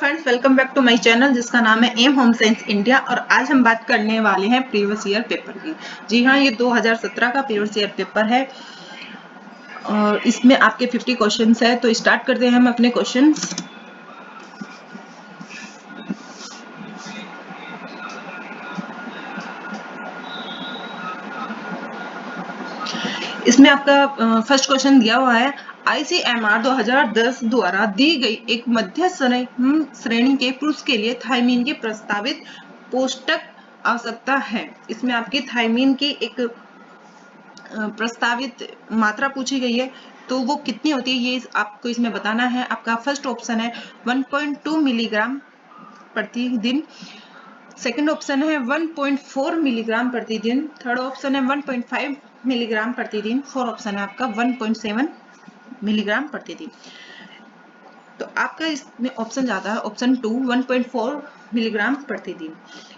Friends, welcome back to my channel जिसका नाम है एम होम साइंस इंडिया। और आज हम बात करने वाले हैं प्रीवियस ईयर पेपर की। जी हाँ, ये 2017 का प्रीवियस ईयर पेपर है और इसमें आपके 50 क्वेश्चंस है। तो स्टार्ट करते हैं हम अपने क्वेश्चंस। इसमें आपका फर्स्ट क्वेश्चन दिया हुआ है, ICMR 2010 द्वारा दी गई एक मध्य श्रेणी के पुरुष के लिए थायमीन की प्रस्तावित पोषक आवश्यकता है। इसमें आपकी थायमीन की एक प्रस्तावित मात्रा पूछी गई है, तो वो कितनी होती है ये आपको इसमें बताना है। आपका फर्स्ट ऑप्शन है 1.2 मिलीग्राम प्रति दिन, सेकंड ऑप्शन है 1.4 मिलीग्राम प्रति दिन, थर्ड ऑप्शन है 1.5 मिलीग्राम प्रति दिन, फोर्थ ऑप्शन है आपका 1.7 मिलीग्राम प्रति दिन। तो आपका इसमें ऑप्शन जाता है ऑप्शन 2 1.4 मिलीग्राम प्रति दिन।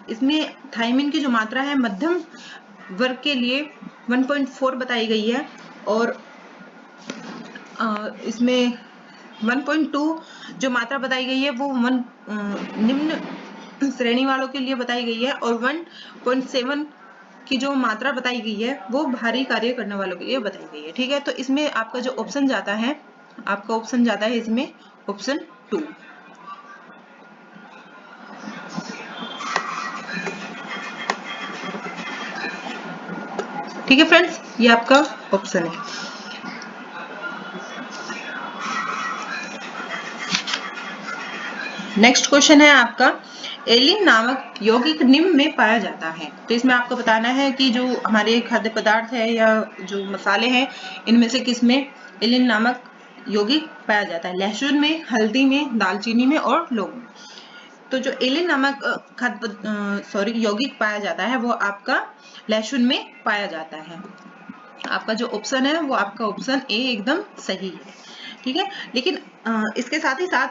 इसमें थायमीन की जो मात्रा है मध्यम वर्ग के लिए 1.4 बताई गई है और इसमें 1.2 जो मात्रा बताई गई है वो निम्न श्रेणी वालों के लिए बताई गई है और 1.7 की जो मात्रा बताई गई है वो भारी कार्य करने वालों के लिए बताई गई है। ठीक है, तो इसमें आपका जो ऑप्शन जाता है, आपका ऑप्शन जाता है इसमें ऑप्शन 2। ठीक है फ्रेंड्स, ये आपका ऑप्शन है। नेक्स्ट क्वेश्चन है आपका, एलिन नामक यौगिक निम्न में पाया जाता है। तो इसमें आपको बताना है कि जो हमारे खाद्य पदार्थ है या जो मसाले हैं इनमें से किसमें एलिन नामक यौगिक पाया जाता है। लहसुन में, हल्दी में, दालचीनी में और लौंग में। तो जो एलिन नामक यौगिक पाया जाता है वो आपका लहसुन में पाया जाता है। आपका जो ऑप्शन है वो आपका ऑप्शन ए एकदम सही है। ठीक है, लेकिन इसके साथ ही साथ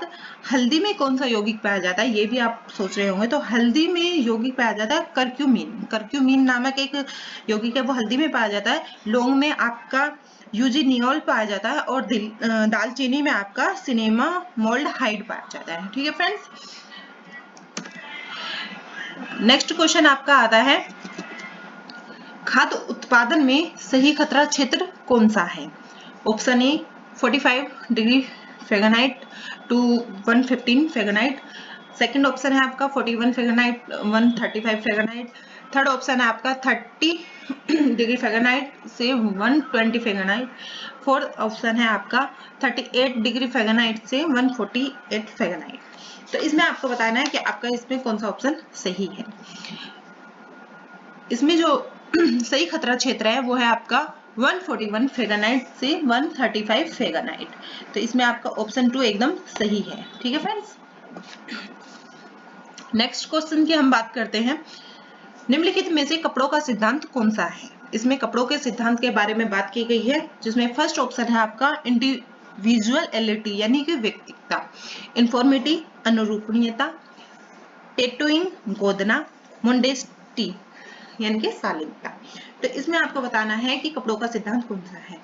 हल्दी में कौन सा यौगिक पाया जाता है ये भी आप सोच रहे होंगे। तो हल्दी में यौगिक पाया जाता है करक्यूमिन नामक एक यौगिक है, वो हल्दी में पाया जाता है। लौंग में आपका यूजीनियोल पाया जाता है और दालचीनी में आपका सिनेमामोल्डिहाइड पाया जाता है। ठीक है फ्रेंड्स, नेक्स्ट क्वेश्चन आपका आता है, खाद्य उत्पादन में सही खतरा क्षेत्र कौन सा है। Option A 45 degree Fahrenheit to 115 Fahrenheit, second option है आपका 41 फ़ारेनहाइट 135 फ़ारेनहाइट, थर्ड ऑप्शन है आपका 30 डिग्री फ़ारेनहाइट से 120 फ़ारेनहाइट, फोर्थ ऑप्शन है आपका 38 डिग्री फ़ारेनहाइट से 148 फ़ारेनहाइट। तो इसमें आपको बताना है कि आपका इसमें कौन सा ऑप्शन सही है। इसमें जो सही खतरा क्षेत्र है वो है आपका 141 फ़ारेनहाइट से 135 फ़ारेनहाइट। तो इसमें आपका ऑप्शन 2 एकदम सही है। ठीक है फ्रेंड्स, नेक्स्ट क्वेश्चन की हम बात करते हैं, निम्नलिखित में से कपड़ों का सिद्धांत कौन सा है। इसमें कपड़ों के सिद्धांत के बारे में बात की गई है, जिसमें फर्स्ट ऑप्शन है आपका इंडिविजुअलिटी यानी कि व्यक्तिगतता, इन्फॉर्मिटी अनुरूपणीयता, टैटूइंग गोदना, मोडेस्टी यानी कि शालीनता। तो इसमें आपको बताना है कि कपड़ों का सिद्धांत कौन सा है।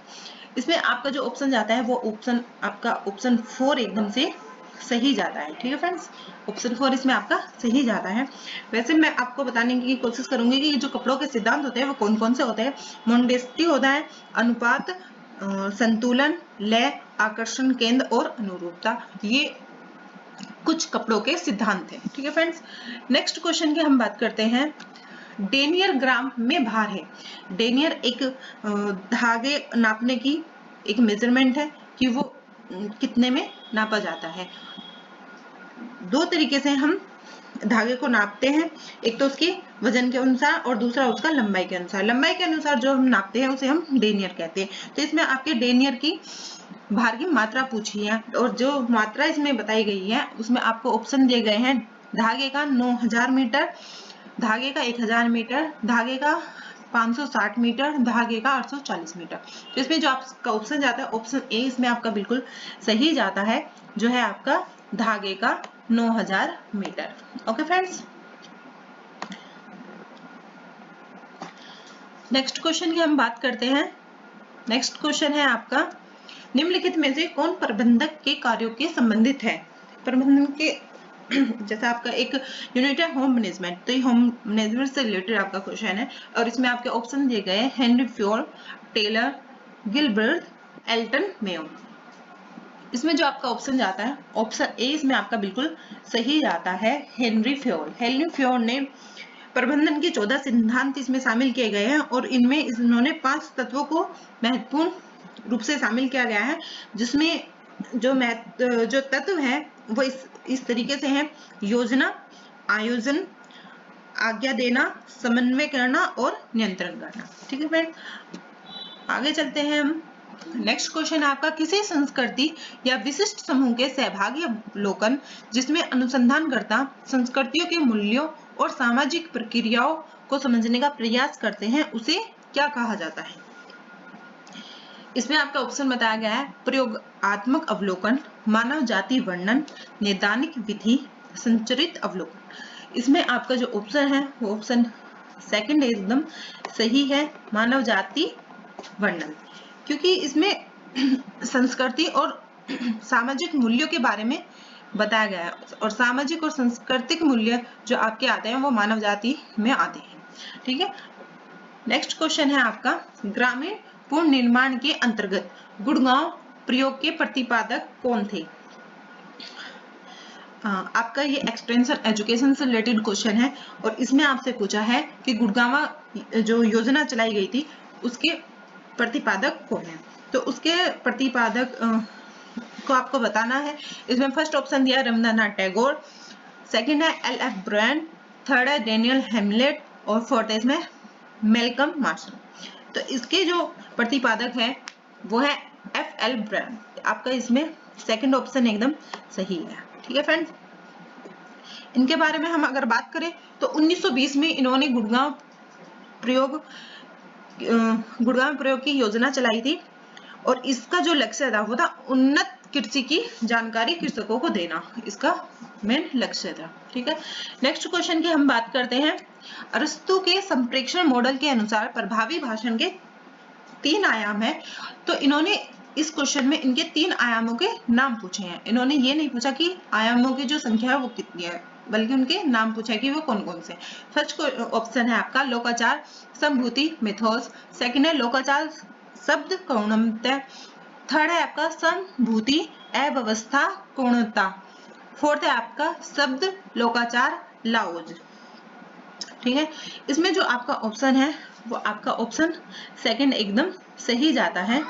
इसमें आपका जो ऑप्शन जाता है वो ऑप्शन आपका ऑप्शन 4 एकदम से सही जाता है। ठीक है फ्रेंड्स, ऑप्शन 4 इसमें आपका सही जाता है। वैसे मैं आपको बताने की कोशिश करूंगी कि जो कपड़ों के सिद्धांत होते हैं वो कौन कौन से होते हैं। मोडेस्टी होता है, अनुपात, संतुलन, लय, आकर्षण केंद्र और अनुरूपता, ये कुछ कपड़ों के सिद्धांत हैं। ठीक है फ्रेंड्स, नेक्स्ट क्वेश्चन की हम बात करते हैं, डेनियर ग्राम में भार है। डेनियर एक धागे नापने की एक मेजरमेंट है कि वो कितने में नापा जाता है। दो तरीके से हम धागे को नापते हैं, एक तो उसके वजन के अनुसार और दूसरा उसका लंबाई के अनुसार। लंबाई के अनुसार जो हम नापते हैं उसे हम डेनियर कहते हैं। तो इसमें आपके डेनियर की भार की मात्रा पूछी है और जो मात्रा इसमें बताई गई है उसमें आपको ऑप्शन दिए गए हैं, धागे का 9000 मीटर, धागे का 1000 मीटर, धागे का 560 मीटर, धागे का 840 मीटर। तो इसमें जो आपका ऑप्शन जाता है ऑप्शन ए इसमें आपका बिल्कुल सही जाता है, जो है आपका धागे का 9000 metre. Okay friends, next question की हम बात करते हैं। नेक्स्ट क्वेश्चन है आपका, निम्नलिखित में से कौन प्रबंधक के कार्यों के संबंधित है। प्रबंधन के जैसा आपका एक यूनिट है होम मैनेजमेंट, तो ये होम मैनेजमेंट से रिलेटेड आपका क्वेश्चन है और इसमें आपके ऑप्शन दिए गए Henri Fayol, Taylor, Gilbert, Elton Mayo. इसमें जो आपका ऑप्शन जाता है ऑप्शन ए इसमें आपका बिल्कुल सही जाता है, हेनरी फ्योल। हेनरी फ्योल ने प्रबंधन के 14 सिद्धांत इसमें शामिल किए गए हैं और इनमें इन्होंने 5 तत्वों को महत्वपूर्ण रूप से शामिल किया गया है, जिसमें जो तत्व है वो इस तरीके से है: योजना, आयोजन, आज्ञा देना, समन्वय करना और नियंत्रण करना। ठीक है फ्रेंड, आगे चलते हैं हम। नेक्स्ट क्वेश्चन है आपका, किसी संस्कृति या विशिष्ट समूह के सहभागी अवलोकन जिसमें अनुसंधानकर्ता संस्कृतियों के मूल्यों और सामाजिक प्रक्रियाओं को समझने का प्रयास करते हैं, उसे क्या कहा जाता है? इसमें आपका ऑप्शन बताया गया है: प्रयोगात्मक अवलोकन, मानव जाति वर्णन, नैदानिक विधि, संचरित अवलोकन। इसमें आपका जो ऑप्शन है वो ऑप्शन सेकंड एकदम सही है, मानव जाति वर्णन, क्योंकि इसमें संस्कृति और सामाजिक मूल्यों के बारे में बताया गया है और सामाजिक और सांस्कृतिक मूल्य जो आपके आते हैं वो मानव जाति में आते हैं। ठीक है, नेक्स्ट क्वेश्चन है आपका, ग्रामीण पूर्ण निर्माण के अंतर्गत गुड़गांव प्रयोग के प्रतिपादक कौन थे? आपका ये एक्सटेंशन एजुकेशन से रिलेटेड क्वेश्चन है और इसमें आपसे पूछा है कि गुड़गांव जो योजना चलाई गई थी उसके प्रतिपादक कौन है, तो उसके प्रतिपादक को आपको बताना है। इसमें फर्स्ट ऑप्शन दिया रविंद्रनाथ टैगोर, सेकंड है एल.एफ. ब्रायन, थर्ड है डेनियल हेमलेट और फोर्थ है इसमें मैल्कम मार्शल। तो इसके जो प्रतिपादक है वो है एफ.एल. ब्रायन। आपका इसमें सेकंड ऑप्शन एकदम सही है। ठीक है फ्रेंड्स, इनके बारे में हम अगर बात करें तो 1920 में इन्होंने गुड़गांव प्रयोग की योजना चलाई थी और इसका जो लक्ष्य था वो था उन्नत कृषि की जानकारी कृषकों को देना, इसका मेन लक्ष्य था। ठीक है, नेक्स्ट क्वेश्चन की हम बात करते हैं। अरस्तु के संप्रेषण मॉडल के अनुसार प्रभावी भाषण के 3 आयाम है, तो इन्होंने इस क्वेश्चन में इनके 3 आयामों के नाम पूछे हैं। इन्होंने ये नहीं पूछा कि आयामों की जो संख्या है वो कितनी है, बल्कि उनके नाम पूछा है कि वो कौन कौन से। फर्स्ट ऑप्शन है आपका लोकाचार, संभूति, मिथोस, सेकंड है लोकाचार शब्द कौणमत्य, थर्ड है आपका संभूति अव्यवस्था पूर्णता, फोर्थ है आपका शब्द लोकाचार लाओज। ठीक है, इसमें जो आपका ऑप्शन है वो आपका ऑप्शन सेकंड एकदम सही जाता है,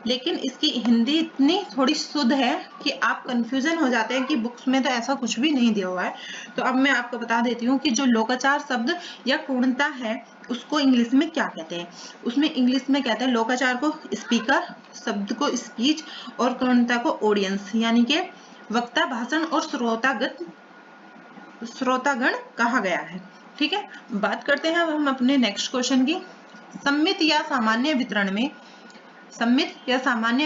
लेकिन इसकी हिंदी इतनी थोड़ी शुद्ध है कि आप कंफ्यूजन हो जाते हैं कि बुक्स में तो ऐसा कुछ भी नहीं दिया हुआ है। तो अब मैं आपको बता देती हूँ कि जो लोकाचार शब्द या पूर्णता है उसको इंग्लिश में क्या कहते हैं। उसमें इंग्लिश में कहते हैं लोकाचार को स्पीकर, शब्द को स्पीच और पूर्णता को ऑडियंस, यानी कि वक्ता, भाषण और श्रोतागण कहा गया है। ठीक है, बात करते हैं हम अपने नेक्स्ट क्वेश्चन की। सम्मित या सामान्य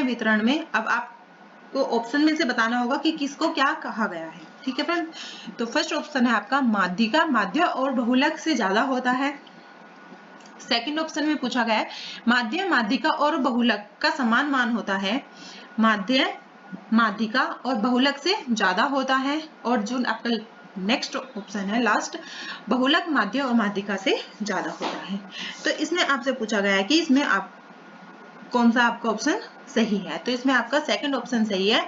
वितरण में अब आपको ऑप्शन में से बताना होगा कि किसको क्या कहा गया है। ठीक है फ्रेंड, तो फर्स्ट ऑप्शन है आपका माध्यिका, माध्य और बहुलक से ज्यादा होता है। सेकंड ऑप्शन में पूछा गया है माध्य, माध्यिका और बहुलक का समान मान होता है, माध्य माध्यिका और बहुलक से ज्यादा होता है। और जो आपका नेक्स्ट ऑप्शन है लास्ट, बहुलक माध्य और माध्यिका से ज्यादा होता है। तो इसमें आपसे पूछा गया है कि इसमें आप कौन सा आपका ऑप्शन सही है, तो इसमें आपका सेकंड ऑप्शन सही है।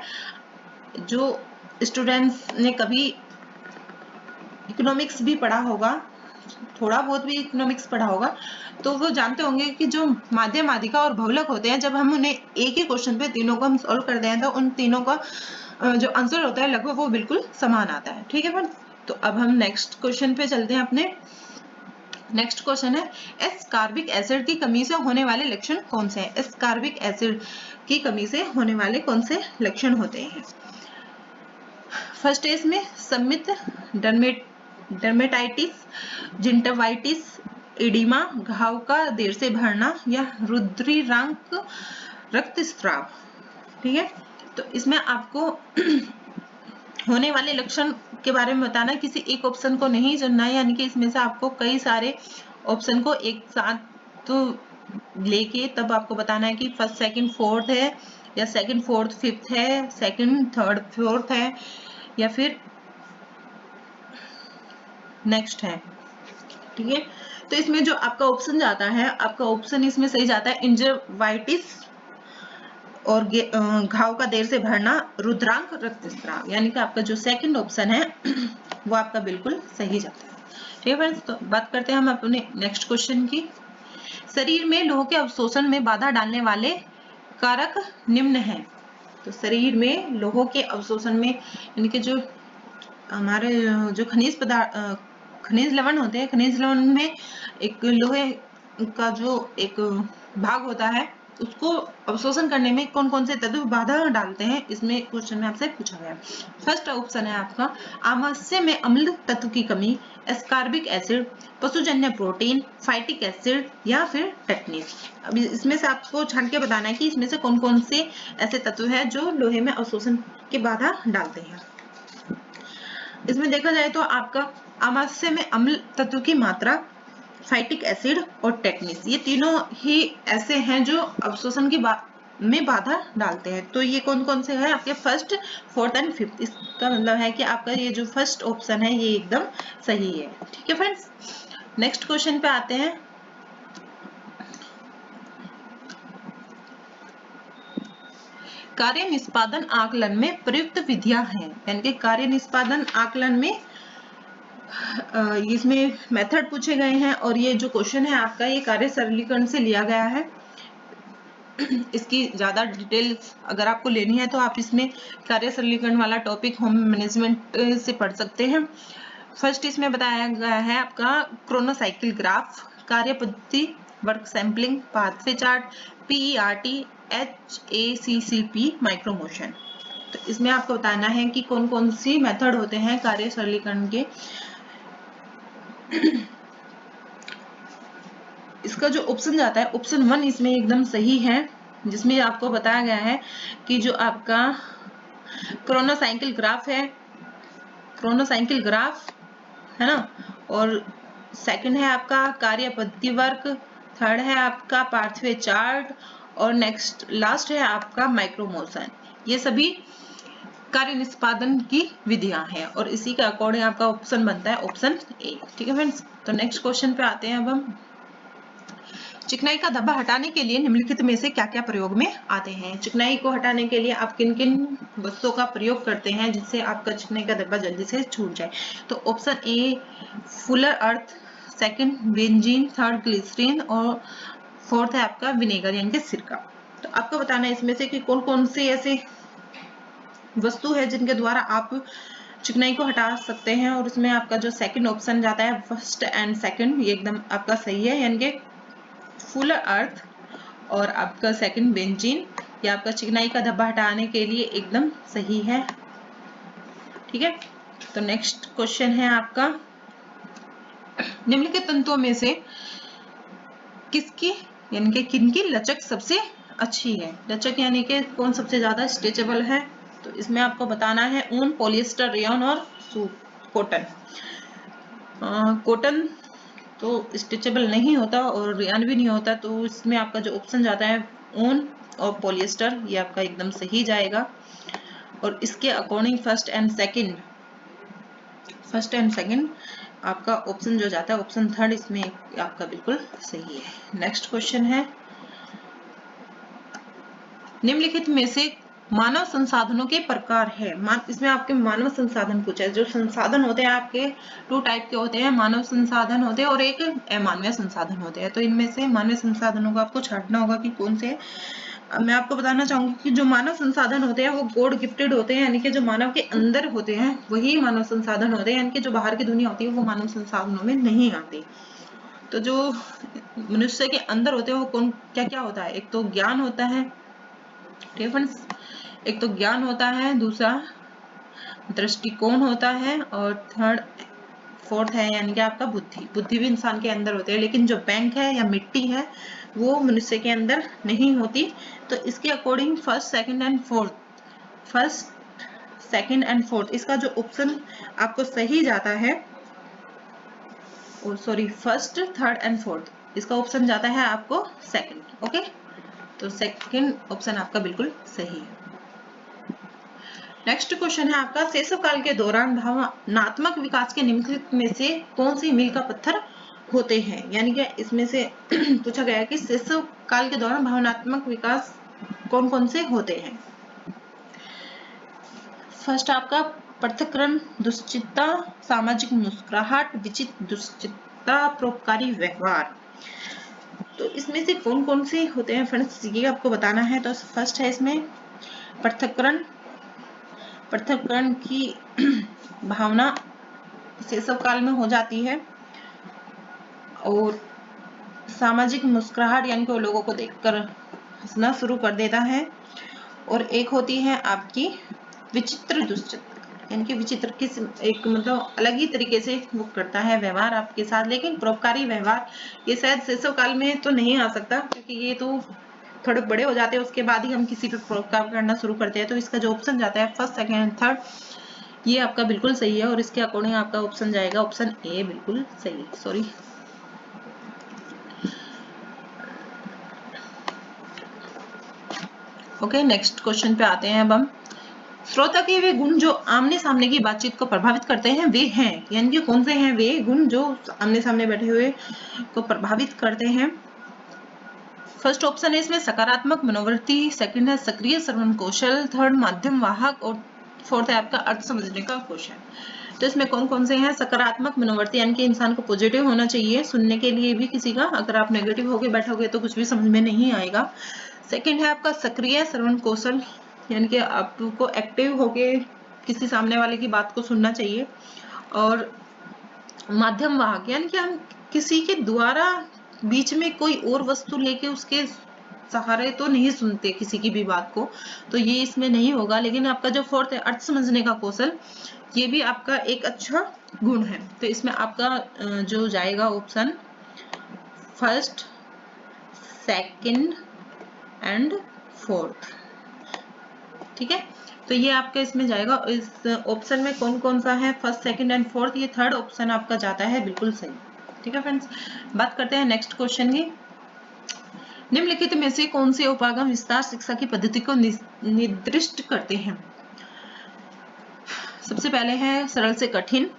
जो स्टूडेंट्स ने कभी इकोनॉमिक्स भी पढ़ा होगा, थोड़ा बहुत भी इकोनॉमिक्स पढ़ा होगा, तो वो जानते होंगे कि जो माध्य, माध्यिका और बहुलक होते हैं, जब हम उन्हें एक ही क्वेश्चन पे तीनों को हम सॉल्व करते हैं तो उन तीनों का जो आंसर होता है लगभग वो बिल्कुल समान आता है। ठीक है फ्रेंड्स, तो अब हम नेक्स्ट क्वेश्चन पे चलते हैं अपने। नेक्स्ट क्वेश्चन है एस्कॉर्बिक एसिड की कमी से होने वाले लक्षण कौन से हैं? एस्कॉर्बिक एसिड की कमी से होने वाले कौन से लक्षण होते हैं? फर्स्ट है इसमें सम्मित डर्मेटाइटिस, जिंटावाइटिस, एडिमा, घाव का देर से भरना या रुधिरांक रक्तस्राव। ठीक है, तो इसमें आपको होने वाले लक्षण के बारे में बताना है, किसी एक ऑप्शन को नहीं चुनना है, यानी कि इसमें से आपको कई सारे ऑप्शन को एक साथ तो लेके तब आपको बताना है कि फर्स्ट, सेकंड, फोर्थ है या सेकंड, फोर्थ, फिफ्थ है, सेकंड, थर्ड, फोर्थ है या फिर नेक्स्ट है, ठीक है। तो इसमें जो आपका ऑप्शन जाता है, आपका ऑप्शन इसमें सही जाता है इंजवाइटिस और घाव का देर से भरना, रुद्रांक रक्तस्राव, यानी कि आपका जो सेकंड ऑप्शन है वो आपका बिल्कुल सही जाता है, ठीक है फ्रेंड्स। तो बात करते हैं हम अपने नेक्स्ट क्वेश्चन की। शरीर में लोह के अवशोषण में बाधा डालने वाले कारक निम्न हैं। तो शरीर में लोह के अवशोषण में, यानी कि जो हमारे जो खनिज पदार्थ, खनिज लवण होते हैं, खनिज लवण में एक लोहे का जो एक भाग होता है, उसको अवशोषण करने में कौन कौन से तत्व बाधा डालते हैं, इसमें क्वेश्चन में आपसे पूछा गया। फर्स्ट ऑप्शन है आपका आमाशय में अम्ल तत्व की कमी, एस्कॉर्बिक एसिड, पशुजन्य प्रोटीन, फाइटिक एसिड या फिर टेटनीस। अब इसमें से आपको छान के बताना है कि इसमें से कौन कौन से ऐसे तत्व हैं जो लोहे में अवशोषण की बाधा डालते हैं। इसमें देखा जाए तो आपका आमाशय में अम्ल तत्व की मात्रा, फाइटिक एसिड और टेटनीस, ये तीनों ही ऐसे हैं जो अवशोषण की में बाधा डालते हैं। तो ये कौन कौन से हैं आपके फर्स्ट, फोर्थ एंड फिफ्थ। इसका मतलब है कि आपका ये जो फर्स्ट ऑप्शन है ये एकदम सही है, ठीक है फ्रेंड्स। नेक्स्ट क्वेश्चन पे आते हैं। कार्य निष्पादन आकलन में प्रयुक्त विधियां हैं, यानी कि कार्य निष्पादन आकलन में इसमें मेथड पूछे गए हैं और ये जो क्वेश्चन है आपका ये कार्य सरलीकरण से लिया गया है। इसकी ज्यादा डिटेल अगर आपको लेनी है तो आप इसमें कार्य सरलीकरण वाला टॉपिक होम मैनेजमेंट से पढ़ सकते हैं। फर्स्ट इसमें बताया गया है आपका क्रोनोसाइकिल ग्राफ, कार्य पद्धति, work sampling, pathway chart, PERT, HACCP, micro motion. तो इसमें आपको बताना है कि कौन कौन सी मेथड होते हैं कार्य सरलीकरण के। इसका जो ऑप्शन जाता है ऑप्शन 1 इसमें एकदम सही है, जिसमें आपको बताया गया है कि जो आपका क्रोनोसाइकिल ग्राफ है, क्रोनोसाइकिल ग्राफ है ना, और सेकंड है आपका कार्य पद्धति वर्क, थर्ड है आपका पाथवे चार्ट और नेक्स्ट लास्ट है आपका माइक्रो मोशन। ये सभी कार्य निष्पादन की विधियां हैं और इसी के अकॉर्डिंग आपका ऑप्शन बनता है ऑप्शन ए, ठीक है फ्रेंड्स। तो नेक्स्ट क्वेश्चन पे आते हैं अब हम। चिकनाई का धब्बा हटाने के लिए निम्नलिखित में से क्या क्या प्रयोग में आते हैं। चिकनाई को हटाने के लिए आप किन किन वस्तुओं का प्रयोग करते हैं जिससे आपका चिकनाई का धब्बा जल्दी से छूट जाए। तो option A fuller earth, second benzene, third glycerine और फोर्थ है आपका विनेगर यानी कि सिरका। तो आपको बताना है इसमें से कि कौन कौन से ऐसे वस्तु है जिनके द्वारा आप चिकनाई को हटा सकते हैं, और इसमें आपका जो सेकंड ऑप्शन जाता है फर्स्ट एंड सेकंड ये एकदम आपका सही है, यानी कि फुलर अर्थ और आपका सेकंड बेंजीन, ये आपका चिकनाई का धब्बा हटाने के लिए एकदम सही है, ठीक है। तो नेक्स्ट क्वेश्चन है आपका निम्नलिखित तंतुओं में से किसकी यानी कि किनकी लचक सबसे अच्छी है। लचक यानी कि कौन सबसे ज्यादा स्ट्रेचेबल है। तो इसमें आपको बताना है ऊन, पॉलिएस्टर, रेयन और कॉटन। कॉटन तो स्ट्रेचेबल नहीं होता और रेयन भी नहीं होता, तो इसमें आपका जो ऑप्शन जाता है ऊन और पॉलिएस्टर, ये आपका एकदम सही जाएगा। और इसके अकॉर्डिंग फर्स्ट एंड सेकंड आपका ऑप्शन जो जाता है ऑप्शन थर्ड इसमें आपका बिल्कुल सही है। नेक्स्ट क्वेश्चन है निम्नलिखित में से मानव संसाधनों के प्रकार है। इसमें आपके मानव संसाधन पूछा है। जो संसाधन होते हैं आपके 2 टाइप के होते हैं, मानव संसाधन होते हैं और एक अमानवीय संसाधन होते हैं। तो इनमें से मानवीय संसाधनों को आपको छांटना होगा कि कौन से। मैं आपको बताना चाहूंगी कि जो मानव संसाधन होते हैं वो गॉड गिफ्टेड होते हैं, यानी कि जो मानव के अंदर होते हैं वही मानव संसाधन होते हैं, यानी कि जो बाहर की दुनिया होती है वो मानव संसाधनों में नहीं आती। तो जो मनुष्य के अंदर होते हैं वो कौन क्या क्या होता है, एक तो ज्ञान होता है, ठीक है फ्रेंड्स, एक तो ज्ञान होता है, दूसरा दृष्टिकोण होता है और फोर्थ है यानी कि आपका बुद्धि भी इंसान के अंदर होती है, लेकिन जो बैंक है या मिट्टी है वो मनुष्य के अंदर नहीं होती। तो इसके according first second and fourth इसका जो ऑप्शन आपको सही जाता है, sorry first, third and fourth, इसका ऑप्शन जाता है आपको सेकंड। ओके, तो सेकंड ऑप्शन आपका बिल्कुल सही है। नेक्स्ट क्वेश्चन है आपका, शैशव काल के दौरान भावनात्मक विकास के निम्नलिखित में से कौन सी मील का पत्थर होते हैं, यानी कि इसमें से पूछा गया है कि शैशव काल के दौरान भावनात्मक विकास कौन कौन से होते हैं। फर्स्ट आपका पृथक्करण, दुश्चिंता, सामाजिक मुस्कुराहट, विचित्र दुश्चिंता, परोपकारी व्यवहार। तो इसमें से कौन कौन से होते हैं फ्रेंड्स, ये आपको बताना है। तो फर्स्ट है इसमें पृथक्करण। पृथक्करण की भावना शैशव काल में हो जाती है। और सामाजिक मुस्कुराहट, यानी कि वो लोगों को देखकर हंसना शुरू कर देता है। और एक होती है आपकी विचित्र दुश्चिंता, यानी कि विचित्र किस एक मतलब अलग ही तरीके से वो करता है व्यवहार आपके साथ। लेकिन परोपकारी व्यवहार ये शायद शैशव काल में तो नहीं आ सकता, क्योंकि ये तो थोड़े बड़े हो जाते हैं, उसके बाद ही हम किसी पे परोपकार करना शुरू करते हैं। तो इसका जो ऑप्शन जाता है फर्स्ट, सेकेंड एंड थर्ड, ये आपका बिल्कुल सही है। और इसके अकॉर्डिंग आपका ऑप्शन जाएगा ऑप्शन ए, बिल्कुल सही है। सॉरी, ओके, नेक्स्ट क्वेश्चन पे आते हैं अब हम। श्रोता के वे गुण जो आमने सामने की बातचीत को प्रभावित करते हैं वे हैं, यानी कि कौन से हैं वे गुण जो आमने सामने बैठे हुए को प्रभावित करते हैं। फर्स्ट ऑप्शन है इसमें सकारात्मक मनोवृत्ति, सेकंड है सक्रिय श्रवण कौशल, थर्ड माध्यम वाहक, और फोर्थ है आपका अर्थ समझने का कौशल। तो इसमें कौन कौन से हैं? सकारात्मक मनोवृत्ति, यानी कि इंसान को पॉजिटिव होना चाहिए सुनने के लिए भी किसी का। अगर आप नेगेटिव होके बैठोगे तो कुछ भी समझ में नहीं आएगा। सेकंड है आपका सक्रिय श्रवण कौशल, यानी कि आपको एक्टिव होके किसी सामने वाले की बात को सुनना चाहिए। और माध्यम वाहक, यानी कि हम किसी के द्वारा बीच में कोई और वस्तु लेके उसके सहारे तो नहीं सुनते किसी की भी बात को, तो ये इसमें नहीं होगा। लेकिन आपका जो फोर्थ है अर्थ समझने का कौशल, ये भी आपका एक अच्छा गुण है। तो इसमें आपका जो जाएगा option first, second and fourth, ठीक है। तो ये आपका इसमें जाएगा। इस ऑप्शन में कौन कौन सा है? फर्स्ट, सेकंड एंड फोर्थ, ये थर्ड ऑप्शन आपका जाता है बिल्कुल सही, ठीक है फ्रेंड्स। बात करते हैं नेक्स्ट क्वेश्चन की। निम्नलिखित में से कौन से उपागम विस्तार शिक्षा की पद्धति को निर्दिष्ट करते हैं? सबसे पहले है सरल से कठिन,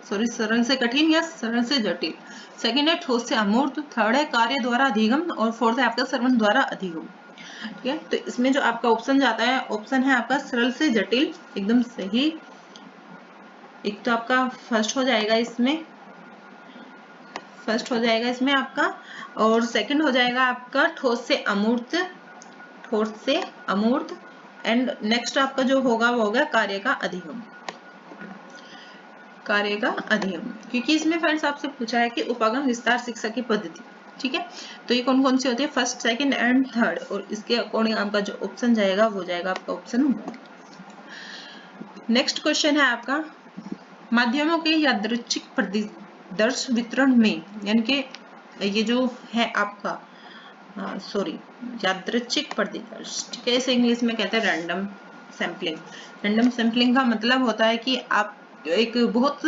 सरल से कठिन या सरल से जटिल। सेकंड है ठोस से अमूर्त, थर्ड है कार्य द्वारा अधिगम, और फोर्थ है आपका श्रवण द्वारा अधिगम, ठीक है। तो इसमें जो आपका ऑप्शन जाता है ऑप्शन है आपका सरल से जटिल, एकदम सही। एक तो आपका फर्स्ट हो जाएगा इसमें, फर्स्ट हो जाएगा इसमें आपका, और सेकंड हो जाएगा आपका ठोस से अमूर्त, ठोस से अमूर्त, एंड नेक्स्ट आपका जो होगा वो होगा कार्य का अधिगम, कार्य का अधिगम। क्योंकि इसमें फ्रेंड्स आपसे पूछा है कि उपागम विस्तार शिक्षा की पद्धति, ठीक है। तो ये कौन कौन सी होती है? फर्स्ट, सेकंड एंड थर्ड, और इसके अकॉर्डिंग आपका जो ऑप्शन जाएगा वो जाएगा आपका ऑप्शन 1। नेक्स्ट क्वेश्चन है आपका, माध्यमों के यादृच्छिक प्रतिदर्श वितरण में, यानी कि ये जो है आपका सॉरी यादृच्छिक प्रतिदर्श, ठीक है, इसे इंग्लिश में कहते हैं रैंडम सैम्पलिंग। रैंडम सैम्पलिंग का मतलब होता है कि आप एक बहुत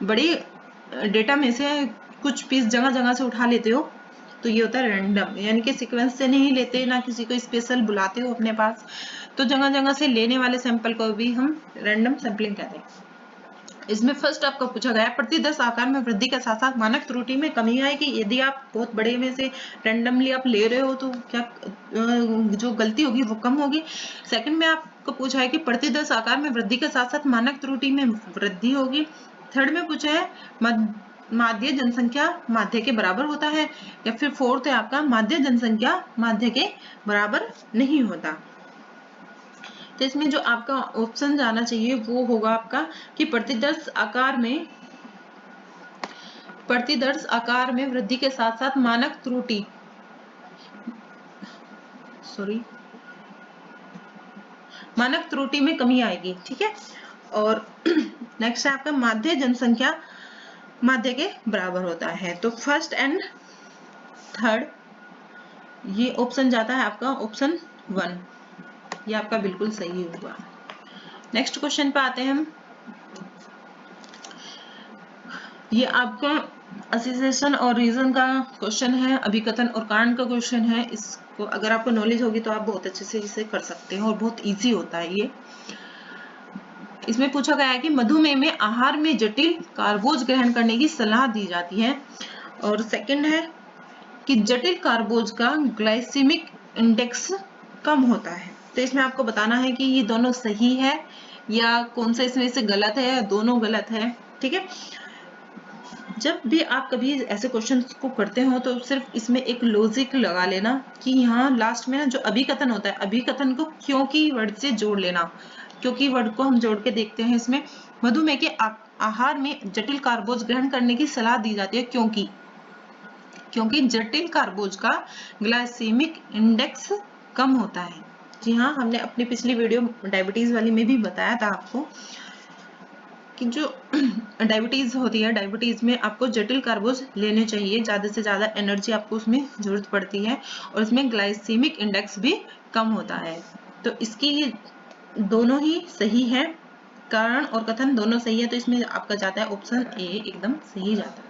बड़ी डेटा में से कुछ पीस जगह जगह से उठा लेते हो, तो ये होता है रैंडम, यानी कि सीक्वेंस से नहीं लेते, ना किसी को स्पेशल बुलाते हो अपने पास, तो जगह जगह से लेने वाले सैंपल को भी हम रैंडम सैम्पलिंग कहते हैं। इसमें फर्स्ट आपका पूछा गया प्रतिदर्श आकार में वृद्धि के साथ साथ मानक त्रुटि में कमी आएगी। यदि आप बहुत बड़े में से रैंडमली आप ले रहे हो तो क्या जो गलती होगी वो कम होगी। सेकंड में आपको पूछा है कि प्रतिदर्श आकार में वृद्धि के साथ साथ मानक त्रुटि में वृद्धि होगी। थर्ड में पूछा है माध्य जनसंख्या माध्य के बराबर होता है, या फिर फोर्थ है आपका माध्य जनसंख्या माध्य के बराबर नहीं होता। तो इसमें जो आपका ऑप्शन जाना चाहिए वो होगा आपका कि प्रतिदर्श आकार में वृद्धि के साथ साथ मानक त्रुटि में कमी आएगी, ठीक है। और नेक्स्ट है आपका माध्य जनसंख्या माध्य के बराबर होता है। तो फर्स्ट एंड थर्ड ये ऑप्शन जाता है आपका ऑप्शन 1, ये आपका बिल्कुल सही होगा। नेक्स्ट क्वेश्चन पे आते हैं हम। ये आपका एसोसिएशन और रीजन का क्वेश्चन है, अभिकथन और कारण का क्वेश्चन है। इसको अगर आपको नॉलेज होगी तो आप बहुत अच्छे से इसे कर सकते हैं और बहुत इजी होता है ये। इसमें पूछा गया है कि मधुमेह में आहार में जटिल कार्बोज ग्रहण करने की सलाह दी जाती है। और सेकंड है कि जटिल कार्बोज का ग्लाइसेमिक इंडेक्स कम होता है। तो इसमें आपको बताना है कि ये दोनों सही है या कौन सा इसमें से गलत है या दोनों गलत है। ठीक है, जब भी आप कभी ऐसे क्वेश्चंस को करते हो तो सिर्फ इसमें एक लॉजिक लगा लेना कि यहाँ लास्ट में ना जो अभिकथन होता है, अभिकथन को क्योंकि वर्ड से जोड़ लेना। क्योंकि वर्ड को हम जोड़ के देखते हैं। इसमें मधुमेह के आहार में जटिल कार्बोज ग्रहण करने की सलाह दी जाती है क्योंकि जटिल कार्बोज का ग्लाइसेमिक इंडेक्स कम होता है। जी हाँ, हमने अपनी पिछली वीडियो डायबिटीज वाली में भी बताया था आपको कि जो डायबिटीज होती है, डायबिटीज में आपको जटिल कार्बोज लेने चाहिए, ज्यादा से ज्यादा एनर्जी आपको उसमें जरूरत पड़ती है और उसमें ग्लाइसेमिक इंडेक्स भी कम होता है। तो इसकी दोनों ही सही है, कारण और कथन दोनों सही है, तो इसमें आपका जाता है ऑप्शन ए एकदम सही जाता है।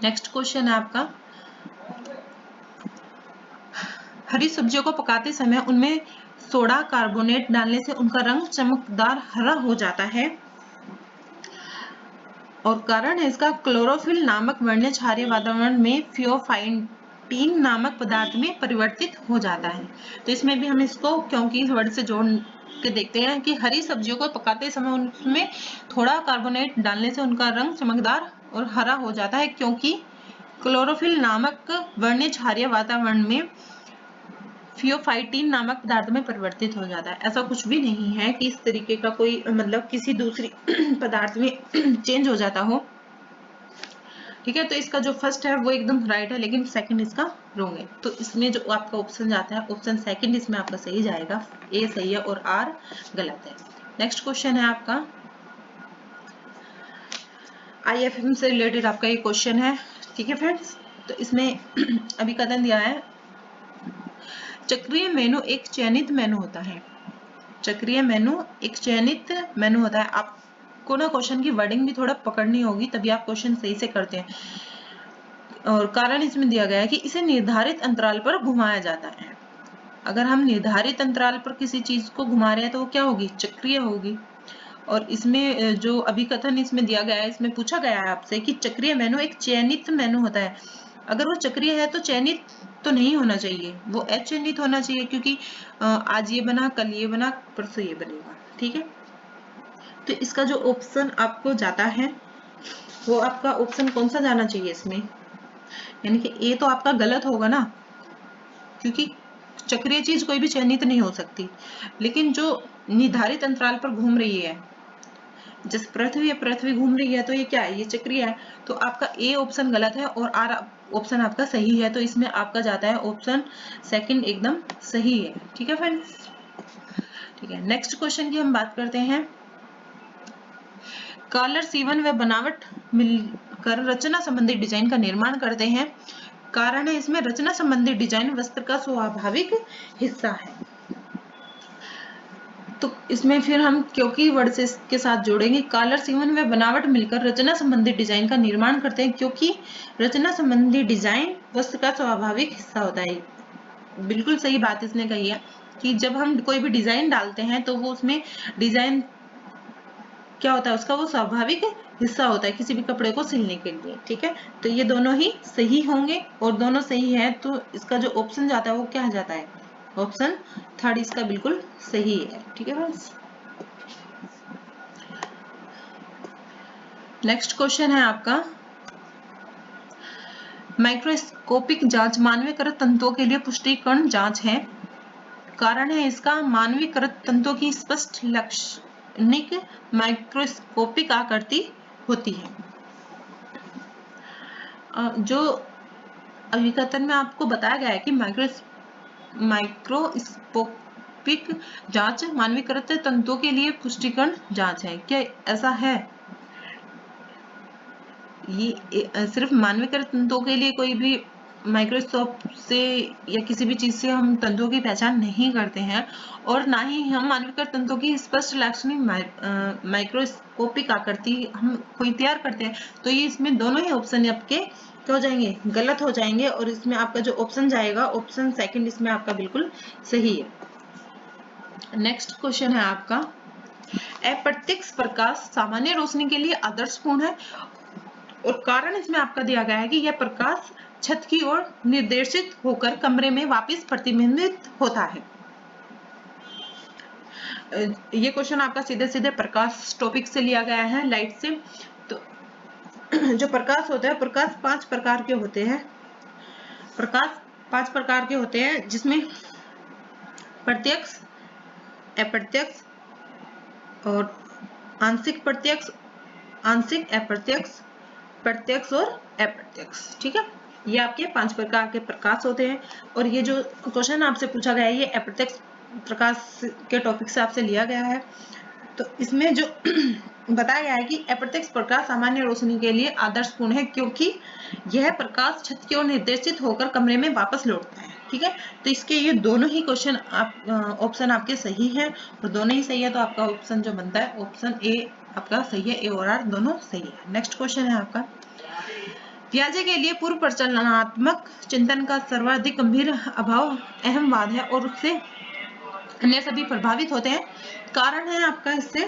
नेक्स्ट क्वेश्चन है आपका, हरी सब्जियों को पकाते समय उनमें सोडा कार्बोनेट डालने से उनका रंग चमकदार हरा हो जाता है और कारण है इसका क्लोरोफिल नामक वर्ण्य क्षारीय वातावरण में थियोफाइटिन नामक पदार्थ में परिवर्तित हो जाता है। तो इसमें भी हम इसको क्योंकि इस वर्ड से जोड़ के देखते हैं कि हरी सब्जियों को पकाते समय उनमें थोड़ा कार्बोनेट डालने से उनका रंग चमकदार और हरा हो जाता है क्योंकि क्लोरोफिल नामक वर्ण्य क्षारीय वातावरण में थियोफाइटिन नामक पदार्थ में परिवर्तित हो जाता है। ऐसा कुछ भी नहीं है कि इस तरीके का कोई मतलब किसी दूसरी पदार्थ में चेंज हो जाता हो। ठीक है, तो इसका जो फर्स्ट है वो एकदम राइट है, लेकिन सेकंड इसका रॉन्ग है। तो इसमें जो आपका ऑप्शन जाता है, ऑप्शन सेकंड इसमें आपका सही जाएगा, ए सही है और आर गलत है। नेक्स्ट क्वेश्चन है आपका, IFM से रिलेटेड आपका ये क्वेश्चन है। ठीक है फ्रेंड्स, तो इसमें अभी कथन दिया है, चक्रीय मेनू एक चयनित मेनू होता है। चक्रीय मेनू एक चयनित मेनू होता है। आपको ना क्वेश्चन की वर्डिंग भी थोड़ा पकड़नी होगी, तभी आप क्वेश्चन सही से करते हैं। और कारण इसमें दिया गया है कि इसे निर्धारित अंतराल पर घुमाया जाता है। अगर हम निर्धारित अंतराल पर किसी चीज को घुमा रहे हैं तो वो क्या होगी, चक्रीय होगी। और इसमें जो अभिकथन इसमें दिया गया है, इसमें पूछा गया है आपसे कि चक्रीय मेनू एक चयनित मेनू होता है। अगर वो चक्रीय है तो चयनित तो नहीं होना चाहिए, वो अचयनित होना चाहिए, क्योंकि आज ये बना, कल ये बना, परसों ये बनेगा। ठीक है, तो इसका जो ऑप्शन आपको जाता है वो आपका ऑप्शन कौन सा जाना चाहिए इसमें, यानी कि ए तो आपका गलत होगा ना, क्योंकि चक्रीय चीज कोई भी चयनित नहीं हो सकती। लेकिन जो निर्धारित अंतराल पर घूम रही है, जिस पृथ्वी घूम रही है, तो ये क्या है, ये चक्रीय है। तो आपका ए ऑप्शन गलत है और आर ऑप्शन आपका सही है। तो इसमें आपका जाता है ऑप्शन सेकंड एकदम सही है। ठीक है फ्रेंड्स, ठीक है। नेक्स्ट क्वेश्चन की हम बात करते हैं, कॉलर सीवन व बनावट मिलकर रचना संबंधी डिजाइन का निर्माण करते हैं। कारण है इसमें रचना संबंधी डिजाइन वस्त्र का स्वाभाविक हिस्सा है। तो इसमें फिर हम क्योंकि वर्ड से के साथ जोड़ेंगे, कॉलर सीवन व बनावट मिलकर रचना संबंधी डिजाइन का निर्माण करते हैं, क्योंकि रचना संबंधी डिजाइन वस्त्र का स्वाभाविक हिस्सा होता है। बिल्कुल सही बात इसने कही है कि जब हम कोई भी डिजाइन डालते हैं तो वो उसमें डिजाइन क्या होता है, उसका वो स्वाभाविक हिस्सा होता है किसी भी कपड़े को सिलने के लिए। ठीक है, तो ये दोनों ही सही होंगे और दोनों सही है, तो इसका जो ऑप्शन जाता है वो क्या जाता है, ऑप्शन थर्ड इसका बिल्कुल सही है। ठीक है फ्रेंड्स, नेक्स्ट क्वेश्चन है आपका, माइक्रोस्कोपिक जांच मानवीकृत तंतुओं के लिए पुष्टिकरण जांच है। कारण है इसका मानवीकृत तंतुओं की स्पष्ट लक्षणिक माइक्रोस्कोपिक आकृति होती है। जो अभिकथन में आपको बताया गया है कि माइक्रोस्कोपिक जांच मानवीकृत तंतुओं के लिए पुष्टिकरण जांच है, क्या ऐसा है? ये सिर्फ मानवीकृत तंतुओं के लिए कोई भी माइक्रोस्कोप से या किसी भी चीज से हम तंतुओं की पहचान नहीं करते हैं, और ना ही हम मानवीकृत तंतुओं की स्पष्ट लक्षणिक माइक्रोस्कोपिक आकृति हम कोई तैयार करते हैं। तो ये इसमें दोनों ही ऑप्शन आपके क्या हो जाएंगे, गलत हो जाएंगे, और इसमें आपका जो ऑप्शन जाएगा ऑप्शन सेकंड इसमें आपका बिल्कुल सही है। नेक्स्ट क्वेश्चन है आपका, अप्रत्यक्ष प्रकाश सामान्य रोशनी के लिए आदर्शपूर्ण है और कारण इसमें आपका दिया गया है कि यह प्रकाश छत की ओर निर्देशित होकर कमरे में वापस प्रतिबिंबित होता है। ये क्वेश्चन आपका सीधे सीधे प्रकाश टॉपिक से लिया गया है, लाइट से। तो जो प्रकाश होता है, प्रकाश 5 प्रकार के होते हैं। प्रकाश 5 प्रकार के होते हैं, जिसमें प्रत्यक्ष, अप्रत्यक्ष और आंशिक प्रत्यक्ष, आंशिक अप्रत्यक्ष, प्रत्यक्ष और अप्रत्यक्ष। ठीक है, ये आपके 5 प्रकार के प्रकाश होते हैं। और ये जो क्वेश्चन आपसे पूछा गया है ये अप्रत्यक्ष प्रकाश के टॉपिक से आपसे लिया गया है। तो इसमें जो बताया गया है कि अप्रत्यक्ष प्रकाश सामान्य रोशनी के लिए आदर्शपूर्ण है क्योंकि यह प्रकाश छत की ओर निर्देशित होकर कमरे में वापस लौटता है। ठीक है, तो इसके ये दोनों ही क्वेश्चन ऑप्शन आपके सही है, और दोनों ही सही है तो आपका ऑप्शन जो बनता है ऑप्शन ए आपका सही है। ए और आर दोनों सही है। नेक्स्ट क्वेश्चन है आपका, पियाजे के लिए पूर्व प्रचलनात्मक चिंतन का सर्वाधिक गंभीर अभाव अहमवाद है और उससे अन्य सभी प्रभावित होते हैं। कारण है आपका इससे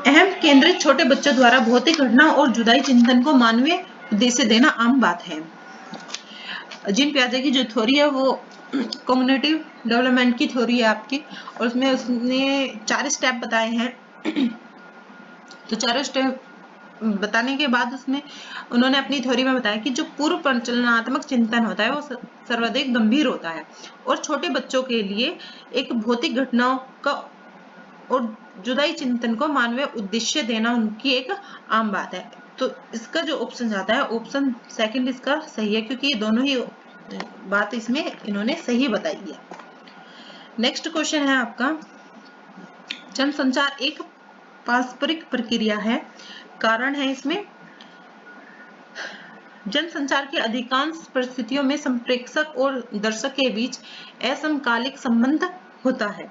अहम केंद्रित छोटे बच्चों द्वारा भौतिक घटना और जुदाई चिंतन को मानवीय उद्देश्य देना आम बात है। जीन पियाजे की जो थ्योरी है वो कॉग्निटिव डेवलपमेंट की थ्योरी है आपकी, और उसमें उसने 4 स्टेप बताए हैं। तो 4 स्टेप बताने के बाद उसमें उन्होंने अपनी थ्योरी में बताया कि जो पूर्व प्रचलनात्मक चिंतन होता है वो सर्वाधिक गंभीर होता है और छोटे बच्चों के लिए एक भौतिक घटनाओं का और जुदाई चिंतन को मानवीय उद्देश्य देना उनकी एक आम बात है। तो इसका जो ऑप्शन जाता है ऑप्शन सेकंड इसका सही है, क्योंकि ये दोनों ही बात इसमें इन्होंने सही बताई है। नेक्स्ट क्वेश्चन है आपका, जनसंचार एक पारस्परिक प्रक्रिया है। कारण है इसमें जनसंचार की अधिकांश परिस्थितियों में संप्रेषक और दर्शक के बीच असमकालिक संबंध होता है।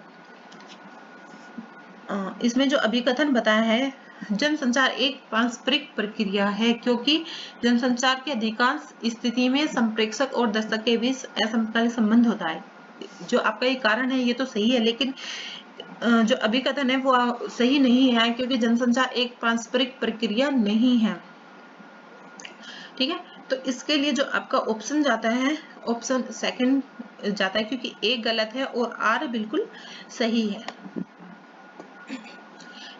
इसमें जो अभिकथन बताया है, जनसंचार एक पारस्परिक प्रक्रिया है क्योंकि जनसंचार की अधिकांश स्थिति में संप्रेषक और दर्शक के बीच असमकालिक संबंध होता है। जो आपका ये कारण है ये तो सही है, लेकिन जो अभिकथन है वो सही नहीं है क्योंकि जनसंचार एक पारस्परिक प्रक्रिया नहीं है। ठीक है, तो इसके लिए जो आपका ऑप्शन जाता है ऑप्शन सेकंड जाता है, क्योंकि ए गलत है और आर बिल्कुल सही है।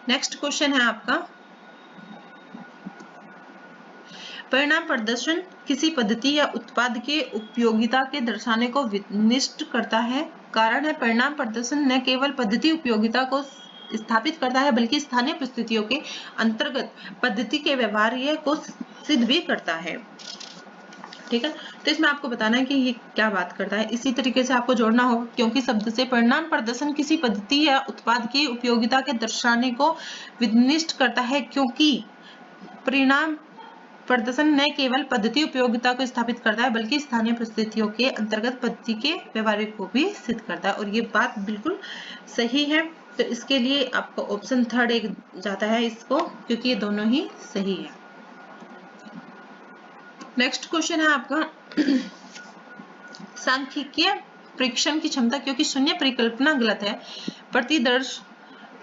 नेक्स्ट क्वेश्चन है आपका, परिणाम प्रदर्शन किसी पद्धति या उत्पाद के उपयोगिता के दर्शाने को विनिष्ट करता है। कारण है परिणाम प्रदर्शन न केवल पद्धति उपयोगिता को स्थापित करता है बल्कि स्थानीय परिस्थितियों के अंतर्गत पद्धति के व्यवहार्य को सिद्ध भी करता है। ठीक है, तो इसमें आपको बताना है कि ये क्या बात करता है। इसी तरीके से आपको जोड़ना होगा, क्योंकि शब्द से परिणाम प्रदर्शन किसी पद्धति या उत्पाद की उपयोगिता के दर्शाने को विनिष्ट करता है, क्योंकि परिणाम प्रदर्शन न केवल पद्धति उपयोगिता को स्थापित करता है बल्कि स्थानीय परिस्थितियों के अंतर्गत पद्धति के व्यवहार को भी सिद्ध करता है, और ये बात बिल्कुल सही है। तो इसके लिए आपको ऑप्शन थर्ड एक जाता है इसको, क्योंकि ये दोनों ही सही है। नेक्स्ट क्वेश्चन है आपका, सांख्यिकीय परीक्षण की क्षमता क्योंकि शून्य परिकल्पना गलत है, प्रतिदर्श